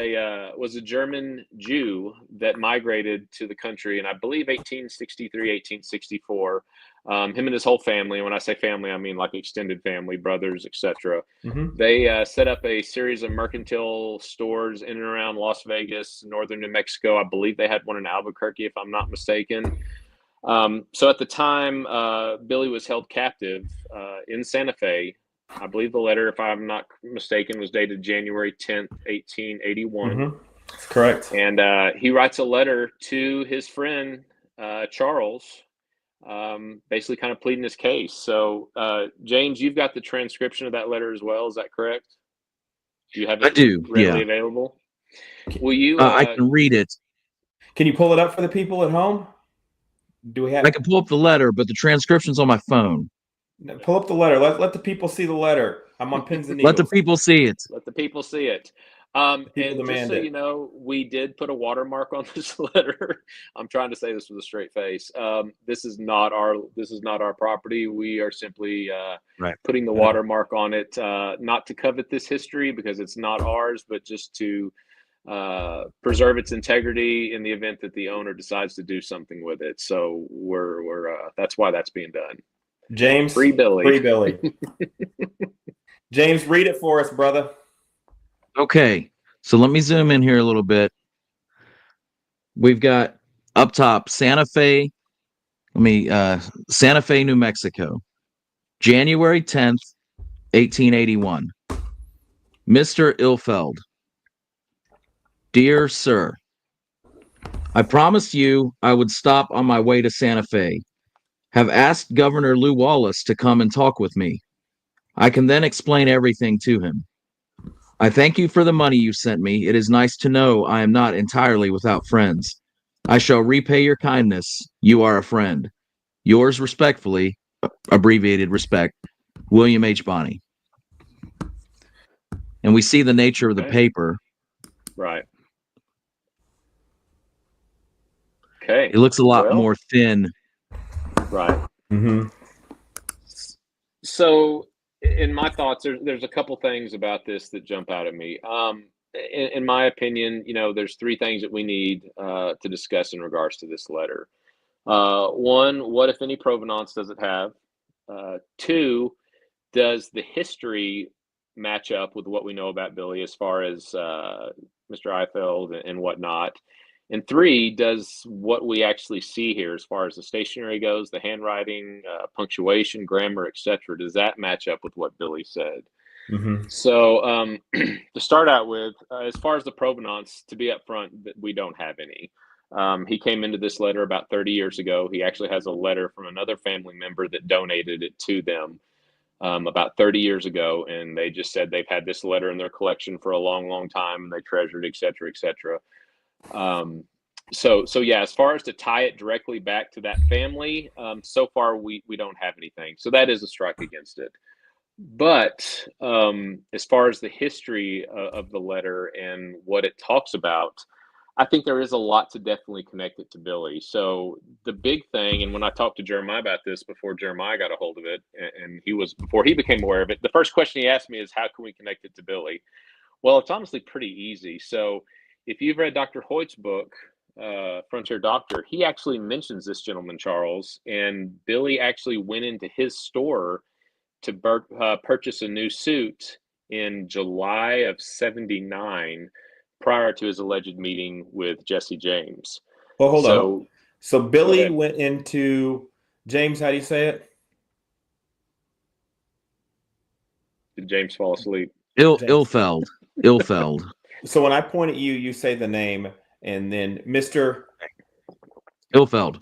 a German Jew that migrated to the country in, I believe, 1863, 1864. Him and his whole family, and when I say family, I mean like extended family, brothers, etc. Mm-hmm. They set up a series of mercantile stores in and around Las Vegas, northern New Mexico. I believe they had one in Albuquerque, if I'm not mistaken. So at the time, Billy was held captive in Santa Fe. I believe the letter, if I'm not mistaken, was dated January 10th, 1881. Mm-hmm. That's correct. And he writes a letter to his friend, Charles, basically kind of pleading his case. So, James, you've got the transcription of that letter as well. Is that correct? Do you have it I do, readily available? Will you? I can read it. Can you pull it up for the people at home? Do we have? I can pull up the letter, but the transcription's on my phone. Pull up the letter. Let the people see the letter. I'm on pins and needles. Let the people see it. Let the people see it. People And just demand so you it. know, we did put a watermark on this letter. I'm trying to say this with a straight face. This is not our property. We are simply Right. putting the watermark on it, not to covet this history because it's not ours, but just to preserve its integrity in the event that the owner decides to do something with it. So we're that's why that's being done. James, Free Billy. free Billy. James, read it for us, brother. Okay, so let me zoom in here a little bit. We've got up top Santa Fe. Santa Fe, New Mexico, January 10th, 1881. Mr. Ilfeld, dear sir, I promised you I would stop on my way to Santa Fe. Have asked Governor Lew Wallace to come and talk with me. I can then explain everything to him. I thank you for the money you sent me. It is nice to know I am not entirely without friends. I shall repay your kindness. You are a friend. Yours respectfully, abbreviated respect, William H. Bonney. And we see the nature of the Okay. paper. Right. Okay. It looks a lot Well, more thin. right. Mm-hmm. So, in my thoughts, there's a couple things about this that jump out at me. In my opinion, there's three things that we need to discuss in regards to this letter. One, what if any provenance does it have? Two, does the history match up with what we know about Billy as far as Mr. Eifeld and whatnot? And three, does what we actually see here as far as the stationery goes, the handwriting, punctuation, grammar, etc., does that match up with what Billy said? Mm-hmm. So to start out with, as far as the provenance, to be upfront, we don't have any. He came into this letter about 30 years ago. He actually has a letter from another family member that donated it to them about 30 years ago, and they just said they've had this letter in their collection for a long, long time, and they treasured it, et cetera, et cetera. So yeah, as far as to tie it directly back to that family, so far we don't have anything. So that is a strike against it. But as far as the history of the letter and what it talks about, I think there is a lot to definitely connect it to Billy. So the big thing, and when I talked to Jeremiah about this before Jeremiah got a hold of it, and before he became aware of it, the first question he asked me is, how can we connect it to Billy? Well, it's honestly pretty easy. So if you've read Dr. Hoyt's book, Frontier Doctor, he actually mentions this gentleman, Charles, and Billy actually went into his store to purchase a new suit in July of '79 prior to his alleged meeting with Jesse James. Well, hold on. So So go Billy ahead. went into James. How do you say it? Did James fall asleep? James. Ilfeld. So when I point at you, you say the name, and then Mr. Ilfeld.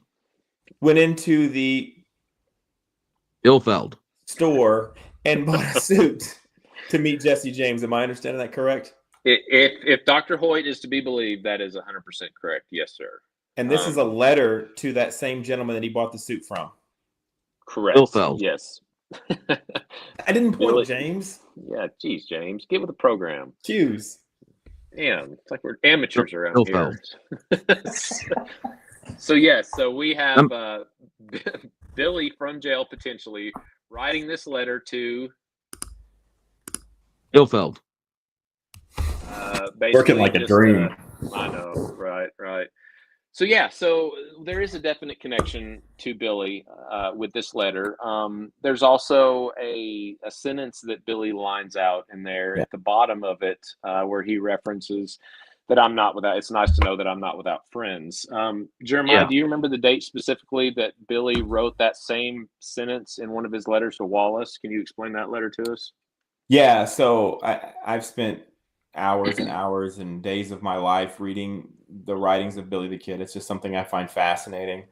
went into the Ilfeld. store and bought a suit to meet Jesse James. Am I understanding that correct? If Dr. Hoyt is to be believed, that is 100% correct. Yes, sir. And this is a letter to that same gentleman that he bought the suit from. Correct. Ilfeld. Yes. I didn't point, Billy, James. yeah, geez, James, get with the program. Choose. Damn, it's like we're amateurs around Ilfeld. here. So yes, so we have Billy from jail potentially writing this letter to Ilfeld. Working like a dream. I know, right. So yeah, so there is a definite connection to Billy with this letter. There's also a sentence that Billy lines out in there at the bottom of it where he references that I'm not without. It's nice to know that I'm not without friends. Jeremiah, do you remember the date specifically that Billy wrote that same sentence in one of his letters to Wallace? Can you explain that letter to us? Yeah, so I've spent hours and hours and days of my life reading the writings of Billy the Kid. It's just something I find fascinating.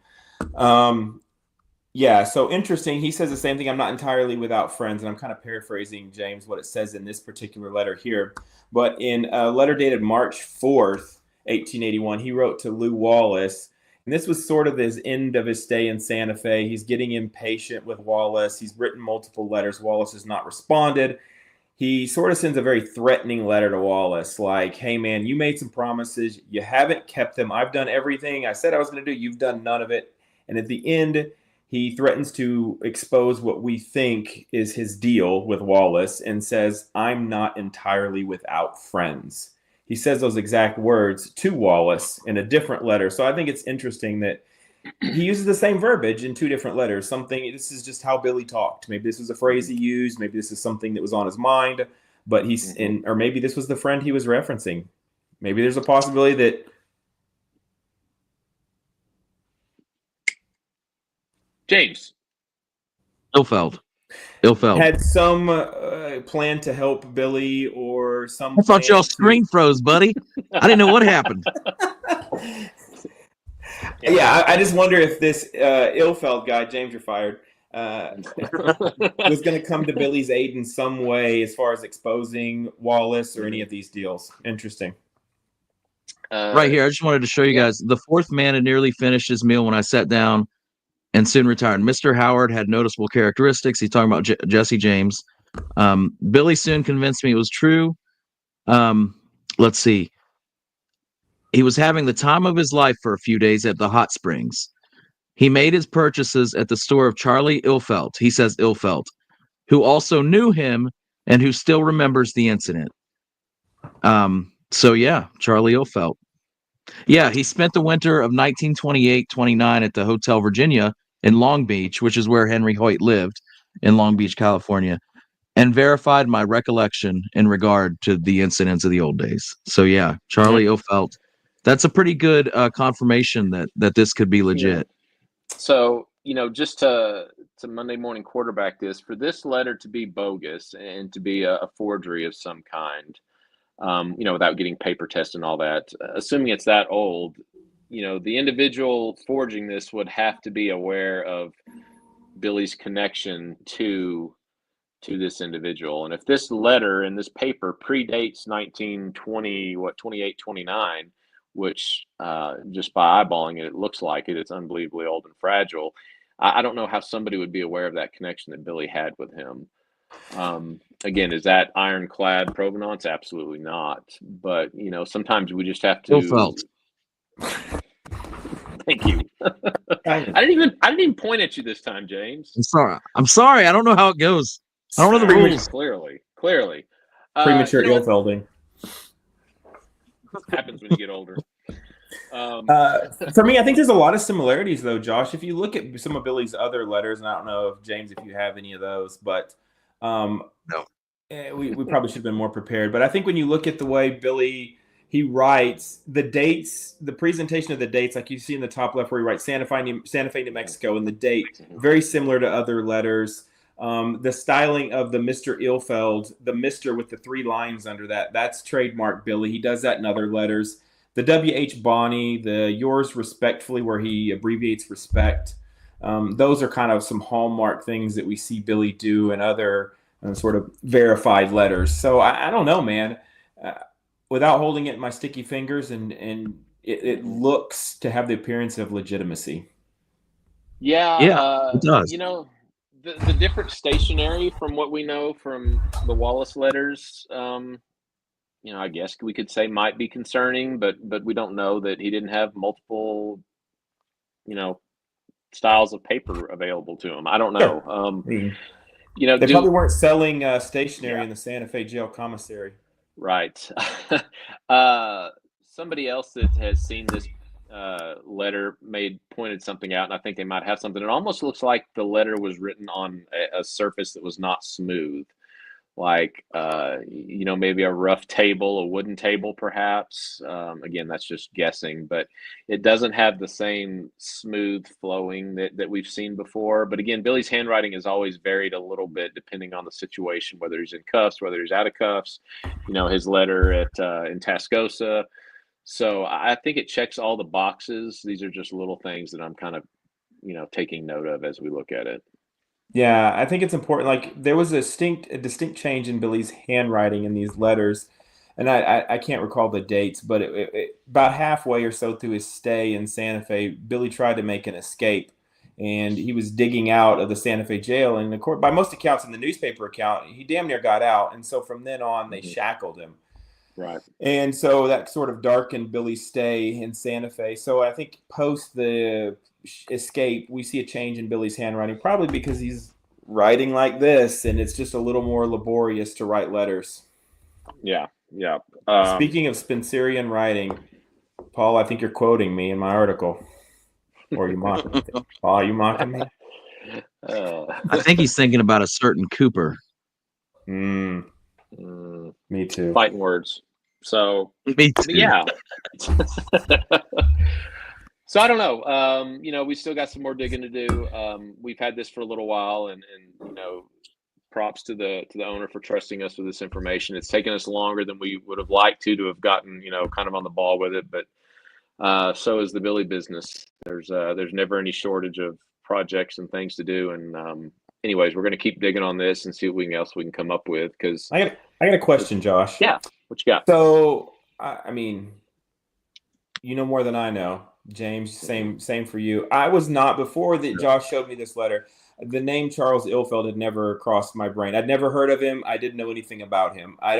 Yeah, so interesting. He says the same thing. I'm not entirely without friends, and I'm kind of paraphrasing, James, what it says in this particular letter here. But in a letter dated March 4th, 1881, he wrote to Lew Wallace, and this was sort of his end of his stay in Santa Fe. He's getting impatient with Wallace. He's written multiple letters. Wallace has not responded. he sort of sends a very threatening letter to Wallace, like, hey, man, you made some promises. You haven't kept them. I've done everything I said I was going to do. You've done none of it. And at the end, he threatens to expose what we think is his deal with Wallace and says, I'm not entirely without friends. He says those exact words to Wallace in a different letter. So I think it's interesting that he uses the same verbiage in two different letters. This is just how Billy talked. Maybe this was a phrase he used. Maybe this is something that was on his mind, but or maybe this was the friend he was referencing. Maybe there's a possibility that James Ilfeld had some plan to help Billy or some. I thought y'all screen froze, buddy. I didn't know what happened. Yeah, I just wonder if this Ilfeld guy, James, you're fired, was going to come to Billy's aid in some way as far as exposing Wallace or any of these deals. Interesting. Right here, I just wanted to show you guys. The fourth man had nearly finished his meal when I sat down and soon retired. Mr. Howard had noticeable characteristics. He's talking about Jesse James. Billy soon convinced me it was true. Let's see. He was having the time of his life for a few days at the hot springs. He made his purchases at the store of Charlie Ilfelt. He says Ilfelt, who also knew him and who still remembers the incident. So yeah, Charlie Ilfelt. Yeah, he spent the winter of 1928-29 at the Hotel Virginia in Long Beach, which is where Henry Hoyt lived in Long Beach, California, and verified my recollection in regard to the incidents of the old days. So yeah, Charlie Ilfelt. That's a pretty good confirmation that this could be legit. So, just to Monday morning quarterback this, for this letter to be bogus and to be a forgery of some kind, without getting paper test and all that, assuming it's that old, the individual forging this would have to be aware of Billy's connection to this individual. And if this letter and this paper predates 1920, 28, 29, which just by eyeballing it, it looks like it's unbelievably old and fragile. I don't know how somebody would be aware of that connection that Billy had with him. Again, is that ironclad provenance? Absolutely not. But sometimes we just have to. Ilfelt. Thank you. I didn't even point at you this time, James. I'm sorry. I don't know how it goes. I don't know the rules. Clearly. Premature Ilfelding. Happens when you get older. For me, I think there's a lot of similarities, though, Josh. If you look at some of Billy's other letters, and I don't know if James, if you have any of those, but no, we probably should have been more prepared. But I think when you look at the way Billy he writes the dates, the presentation of the dates, like you see in the top left where he writes Santa Fe, New Mexico, and the date very similar to other letters. The styling of the Mr. Ilfeld, the Mr. with the 3 lines under that, that's trademark Billy. He does that in other letters. The W.H. Bonney, the yours respectfully, where he abbreviates respect. Those are kind of some hallmark things that we see Billy do in other sort of verified letters. So I don't know, man. Without holding it in my sticky fingers, and it looks to have the appearance of legitimacy. Yeah, it does. The different stationery from what we know from the Wallace letters, I guess we could say might be concerning, but we don't know that he didn't have multiple, styles of paper available to him. I don't know. They probably weren't selling stationery in the Santa Fe jail commissary. Right. Somebody else that has seen this letter pointed something out, and I think they might have something. It almost looks like the letter was written on a surface that was not smooth, like maybe a rough table, a wooden table, perhaps. Again, that's just guessing, but it doesn't have the same smooth flowing that we've seen before. But again, Billy's handwriting has always varied a little bit depending on the situation, whether he's in cuffs, whether he's out of cuffs. His letter in Tascosa. So I think it checks all the boxes. These are just little things that I'm kind of taking note of as we look at it. Yeah, I think it's important. Like there was a distinct change in Billy's handwriting in these letters, and I can't recall the dates, but about halfway or so through his stay in Santa Fe, Billy tried to make an escape, and he was digging out of the Santa Fe jail. And by most accounts in the newspaper account, he damn near got out. And so from then on, they shackled him. Right. And so that sort of darkened Billy's stay in Santa Fe. So I think post the escape, we see a change in Billy's handwriting, probably because he's writing like this, and it's just a little more laborious to write letters. Yeah. Yeah. Speaking of Spencerian writing, Paul, I think you're quoting me in my article. Or are you mocking me? Paul, are you mocking me? I think he's thinking about a certain Cooper. Me too. Fighting words. So, Me too. Yeah. So I don't know. We still got some more digging to do. We've had this for a little while, and props to the owner for trusting us with this information. It's taken us longer than we would have liked to have gotten, kind of on the ball with it. But so is the Billy business. There's never any shortage of projects and things to do. And anyways, we're going to keep digging on this and see what else we can come up with. Because I got a question, Josh. Yeah, what you got? So I mean, you know more than I know, James. Same for you. I was not, before that Josh showed me this letter, the name Charles Ilfeld had never crossed my brain. I'd never heard of him. I didn't know anything about him. I'm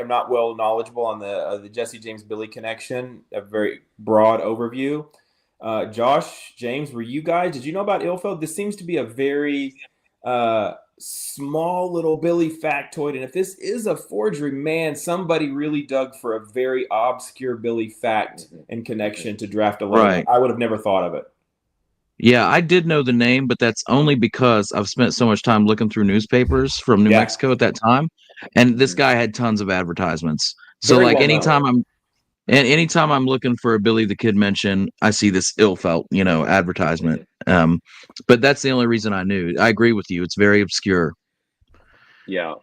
not well knowledgeable on the Jesse James Billy connection. A very broad overview. Josh, James, did you know about Ilfeld? This seems to be a very small little Billy factoid. And if this is a forgery, man, somebody really dug for a very obscure Billy fact and connection to draft a letter. Right. I would have never thought of it. Yeah, I did know the name, but that's only because I've spent so much time looking through newspapers from New Mexico at that time, and this guy had tons of advertisements. So Very like well anytime I'm looking for a Billy the Kid mention, I see this ill-felt, advertisement. But that's the only reason I knew. I agree with you. It's very obscure. Yeah.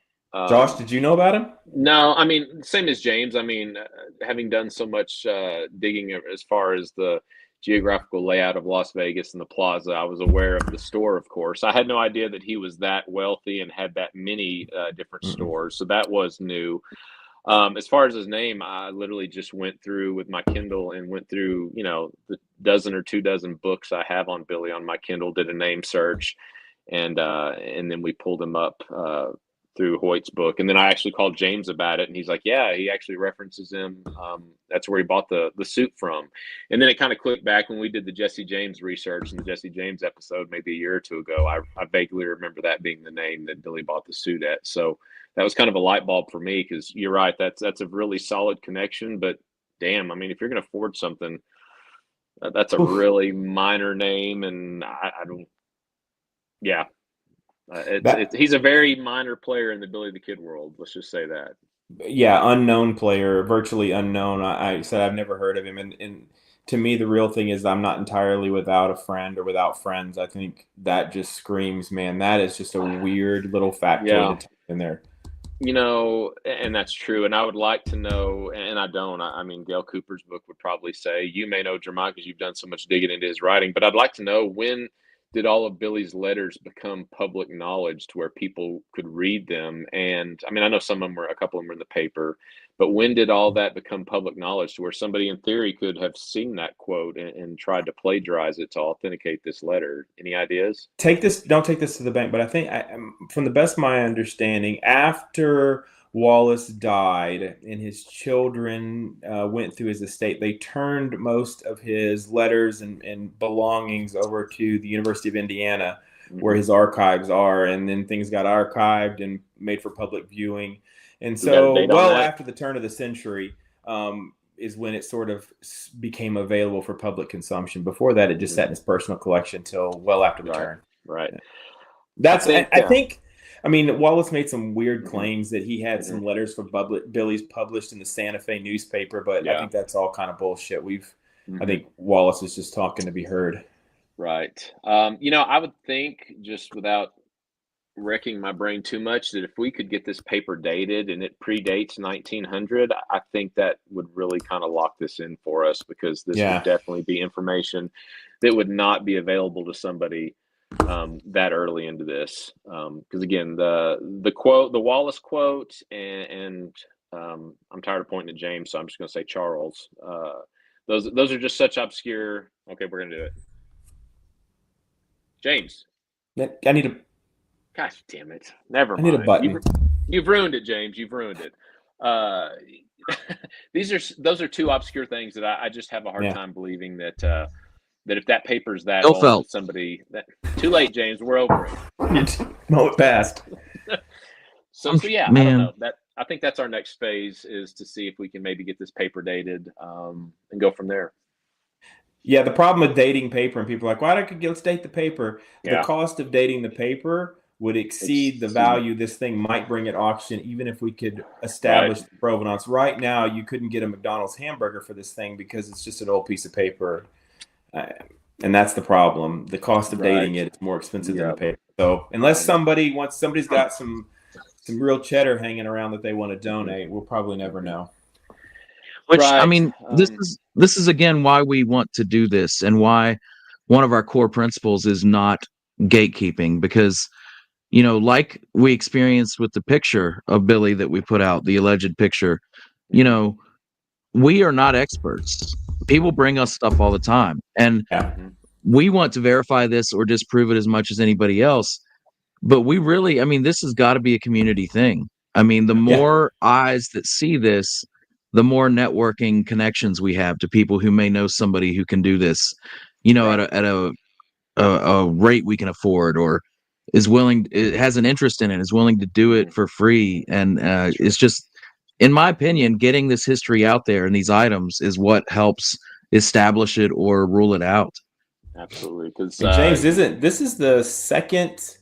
Josh, did you know about him? No, I mean, same as James. I mean, having done so much digging as far as the geographical layout of Las Vegas and the plaza, I was aware of the store, of course. I had no idea that he was that wealthy and had that many different stores. So that was new. As far as his name, I literally just went through with my Kindle and went through, the dozen or 24 books I have on Billy on my Kindle, did a name search, and then we pulled him up through Hoyt's book. And then I actually called James about it, and he's like, yeah, he actually references him. That's where he bought the suit from. And then it kind of clicked back when we did the Jesse James research in the Jesse James episode, maybe a year or two ago. I vaguely remember that being the name that Billy bought the suit at. So that was kind of a light bulb for me, because you're right. That's a really solid connection, but damn, I mean, if you're going to forge something, that's a really minor name. And I don't, yeah. He's a very minor player in the Billy the Kid world. Let's just say that. Yeah, unknown player, virtually unknown. I said I've never heard of him, and to me, the real thing is I'm not entirely without a friend or without friends. I think that just screams, man, that is just a weird little factoid in there. And that's true. And I would like to know, and I don't. I mean, Gail Cooper's book would probably say, you may know Jeremiah because you've done so much digging into his writing, but I'd like to know, when did all of Billy's letters become public knowledge to where people could read them? And I mean, I know a couple of them were in the paper, but when did all that become public knowledge to where somebody in theory could have seen that quote and tried to plagiarize it to authenticate this letter? Any ideas? Don't take this to the bank, but I think from the best of my understanding, after Wallace died and his children went through his estate, they turned most of his letters and belongings over to the University of Indiana, where his archives are, and then things got archived and made for public viewing. And so after the turn of the century is when it sort of became available for public consumption. Before that, it just sat in his personal collection till well after the turn. Right. I think I mean, Wallace made some weird claims that he had some letters from Billy's published in the Santa Fe newspaper, but I think that's all kind of bullshit. I think Wallace is just talking to be heard. Right. I would think, just without wrecking my brain too much, that if we could get this paper dated and it predates 1900, I think that would really kind of lock this in for us, because this would definitely be information that would not be available to somebody that early into this. Because again, the quote, the Wallace quote, and I'm tired of pointing at James, so I'm just going to say Charles. Those are just such obscure. Okay, we're going to do it. James. I need a Gosh damn it! Never I need a mind. button. You've ruined it, James. You've ruined it. Uh, those are two obscure things that I just have a hard Yeah. time believing that that if that paper's that Bill old, Felt. that somebody that too late, James. We're over it. No, it passed. So yeah, I don't Man, know. That I think that's our next phase is to see if we can maybe get this paper dated and go from there. Yeah, the problem with dating paper, and people are like, why don't you let's date the paper? The Yeah, cost of dating the paper would exceed the value this thing might bring at auction, even if we could establish the provenance. Right now, you couldn't get a McDonald's hamburger for this thing because it's just an old piece of paper. And that's the problem. The cost of dating it is more expensive than the paper. So unless somebody's got some real cheddar hanging around that they want to donate, we'll probably never know. which I mean, this is again why we want to do this, and why one of our core principles is not gatekeeping, because like we experienced with the picture of Billy that we put out, the alleged picture, we are not experts. People bring us stuff all the time, and we want to verify this or disprove it as much as anybody else. But we really, I mean, this has got to be a community thing. I mean, the more eyes that see this, the more networking connections we have to people who may know somebody who can do this, at a rate we can afford, or is willing, it has an interest in it, is willing to do it for free. And it's just, in my opinion, getting this history out there and these items is what helps establish it or rule it out. Absolutely, because James, this is the second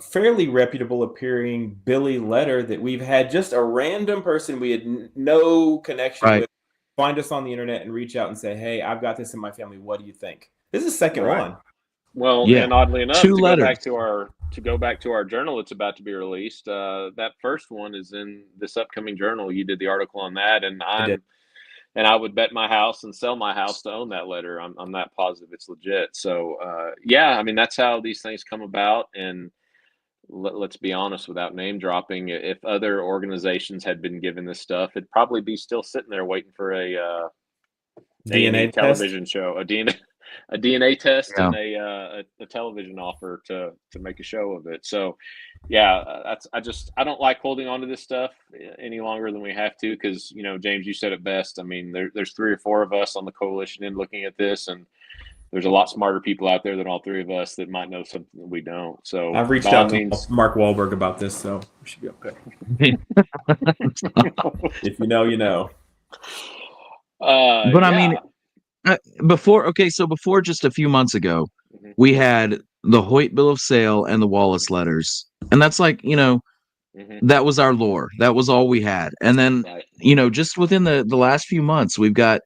fairly reputable appearing Billy letter that we've had. Just a random person we had no connection with find us on the internet and reach out and say, hey, I've got this in my family, what do you think? This is the second one. Well, and oddly enough, Two to letters. go back to our journal that's about to be released, that first one is in this upcoming journal. You did the article on that, and I would bet my house and sell my house to own that letter. I'm that positive it's legit. So I mean, that's how these things come about. And let's be honest, without name dropping, if other organizations had been given this stuff, it'd probably be still sitting there waiting for a DNA television show, a DNA test, Yeah. and a television offer to make a show of it. So, yeah, I don't like holding on to this stuff any longer than we have to, because James, you said it best. I mean, there's 3 or 4 of us on the coalition and looking at this, and there's a lot smarter people out there than all 3 of us that might know something that we don't. So I've reached out to Mark Wahlberg about this, so we should be okay. If you know, you know. But I mean, before just a few months ago, we had the Hoyt Bill of Sale and the Wallace letters, and that's like, that was our lore. That was all we had. And then, just within the last few months, we've got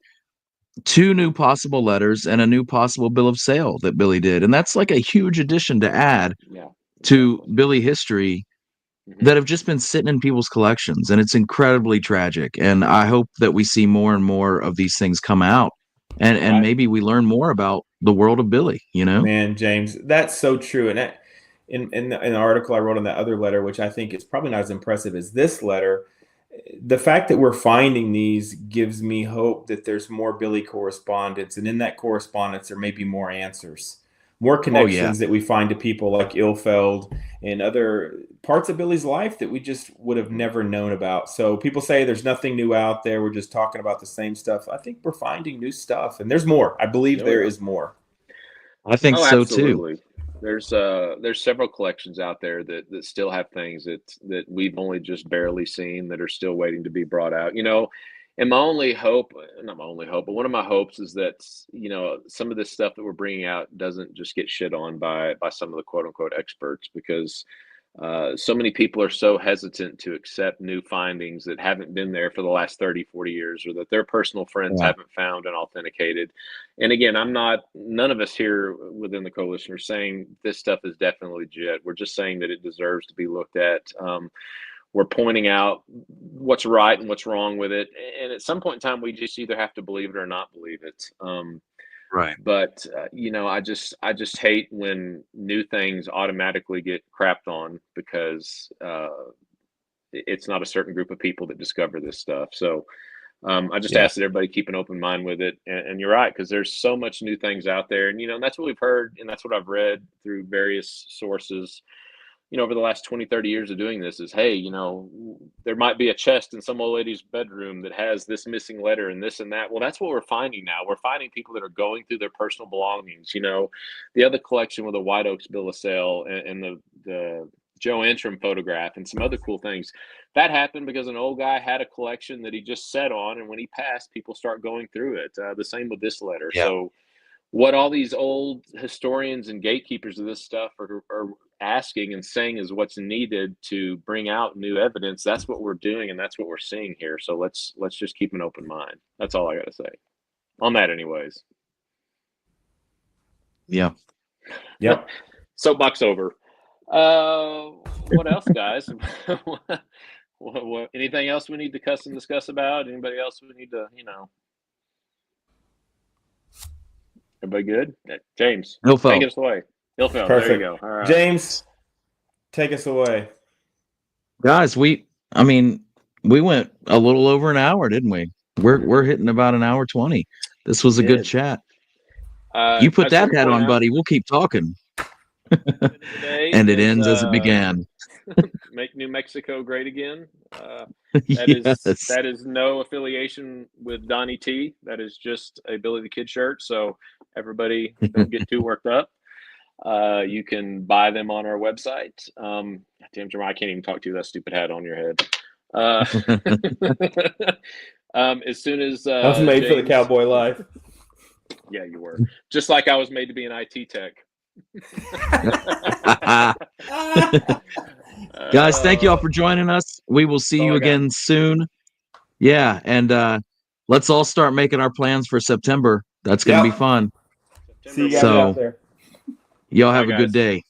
2 new possible letters and a new possible bill of sale that Billy did, and that's like a huge addition to add to Billy history that have just been sitting in people's collections, and it's incredibly tragic. And I hope that we see more and more of these things come out, and maybe we learn more about the world of Billy. Man, James, that's so true. And in the article I wrote on that other letter, which I think is probably not as impressive as this letter, the fact that we're finding these gives me hope that there's more Billy correspondence, and in that correspondence there may be more answers, more connections that we find to people like Ilfeld and other parts of Billy's life that we just would have never known about. So people say there's nothing new out there, we're just talking about the same stuff. I think we're finding new stuff, and there's more. I believe there is more. I think so absolutely. too. There's several collections out there that still have things that we've only just barely seen, that are still waiting to be brought out. And my only hope, not my only hope, but one of my hopes is that some of this stuff that we're bringing out doesn't just get shit on by some of the quote unquote experts, because so many people are so hesitant to accept new findings that haven't been there for the last 30, 40 years, or that their personal friends haven't found and authenticated. And again, none of us here within the coalition are saying this stuff is definitely legit. We're just saying that it deserves to be looked at. We're pointing out what's right and what's wrong with it. And at some point in time, we just either have to believe it or not believe it. But I just hate when new things automatically get crapped on because it's not a certain group of people that discover this stuff. So I just ask that everybody keep an open mind with it. And you're right, because there's so much new things out there. And, and that's what we've heard. And that's what I've read through various sources, over the last 20, 30 years of doing this is, hey, there might be a chest in some old lady's bedroom that has this missing letter and this and that. Well, that's what we're finding now. We're finding people that are going through their personal belongings. The other collection with the White Oaks bill of sale and the Joe Antrim photograph and some other cool things. That happened because an old guy had a collection that he just sat on. And when he passed, people start going through it. The same with this letter. Yeah. So what all these old historians and gatekeepers of this stuff are asking and saying is what's needed to bring out new evidence. That's what we're doing, and that's what we're seeing here. So let's just keep an open mind. That's all I got to say on that, anyways. Yeah. Yep. Soapbox over. What else, guys? what, anything else we need to cuss and discuss about? Anybody else we need to, Everybody good? James, Hillfeld. take us away. Hillfeld, Perfect. there you go. All right. James, take us away. Guys, we went a little over an hour, didn't we? We're hitting about an hour 20. This was a good chat. You put that hat on, buddy. We'll keep talking. And it ends as it began. Make New Mexico great again. Yes. That is no affiliation with Donnie T. That is just a Billy the Kid shirt. So everybody don't get too worked up. You can buy them on our website. Damn, Jeremiah, I can't even talk to you with that stupid hat on your head. As soon as I was made for the cowboy life. Yeah, you were. Just like I was made to be an IT tech. Guys, thank you all for joining us. We will see you again soon. Yeah, and let's all start making our plans for September. That's going to be fun. See you guys out there. Y'all have a good day.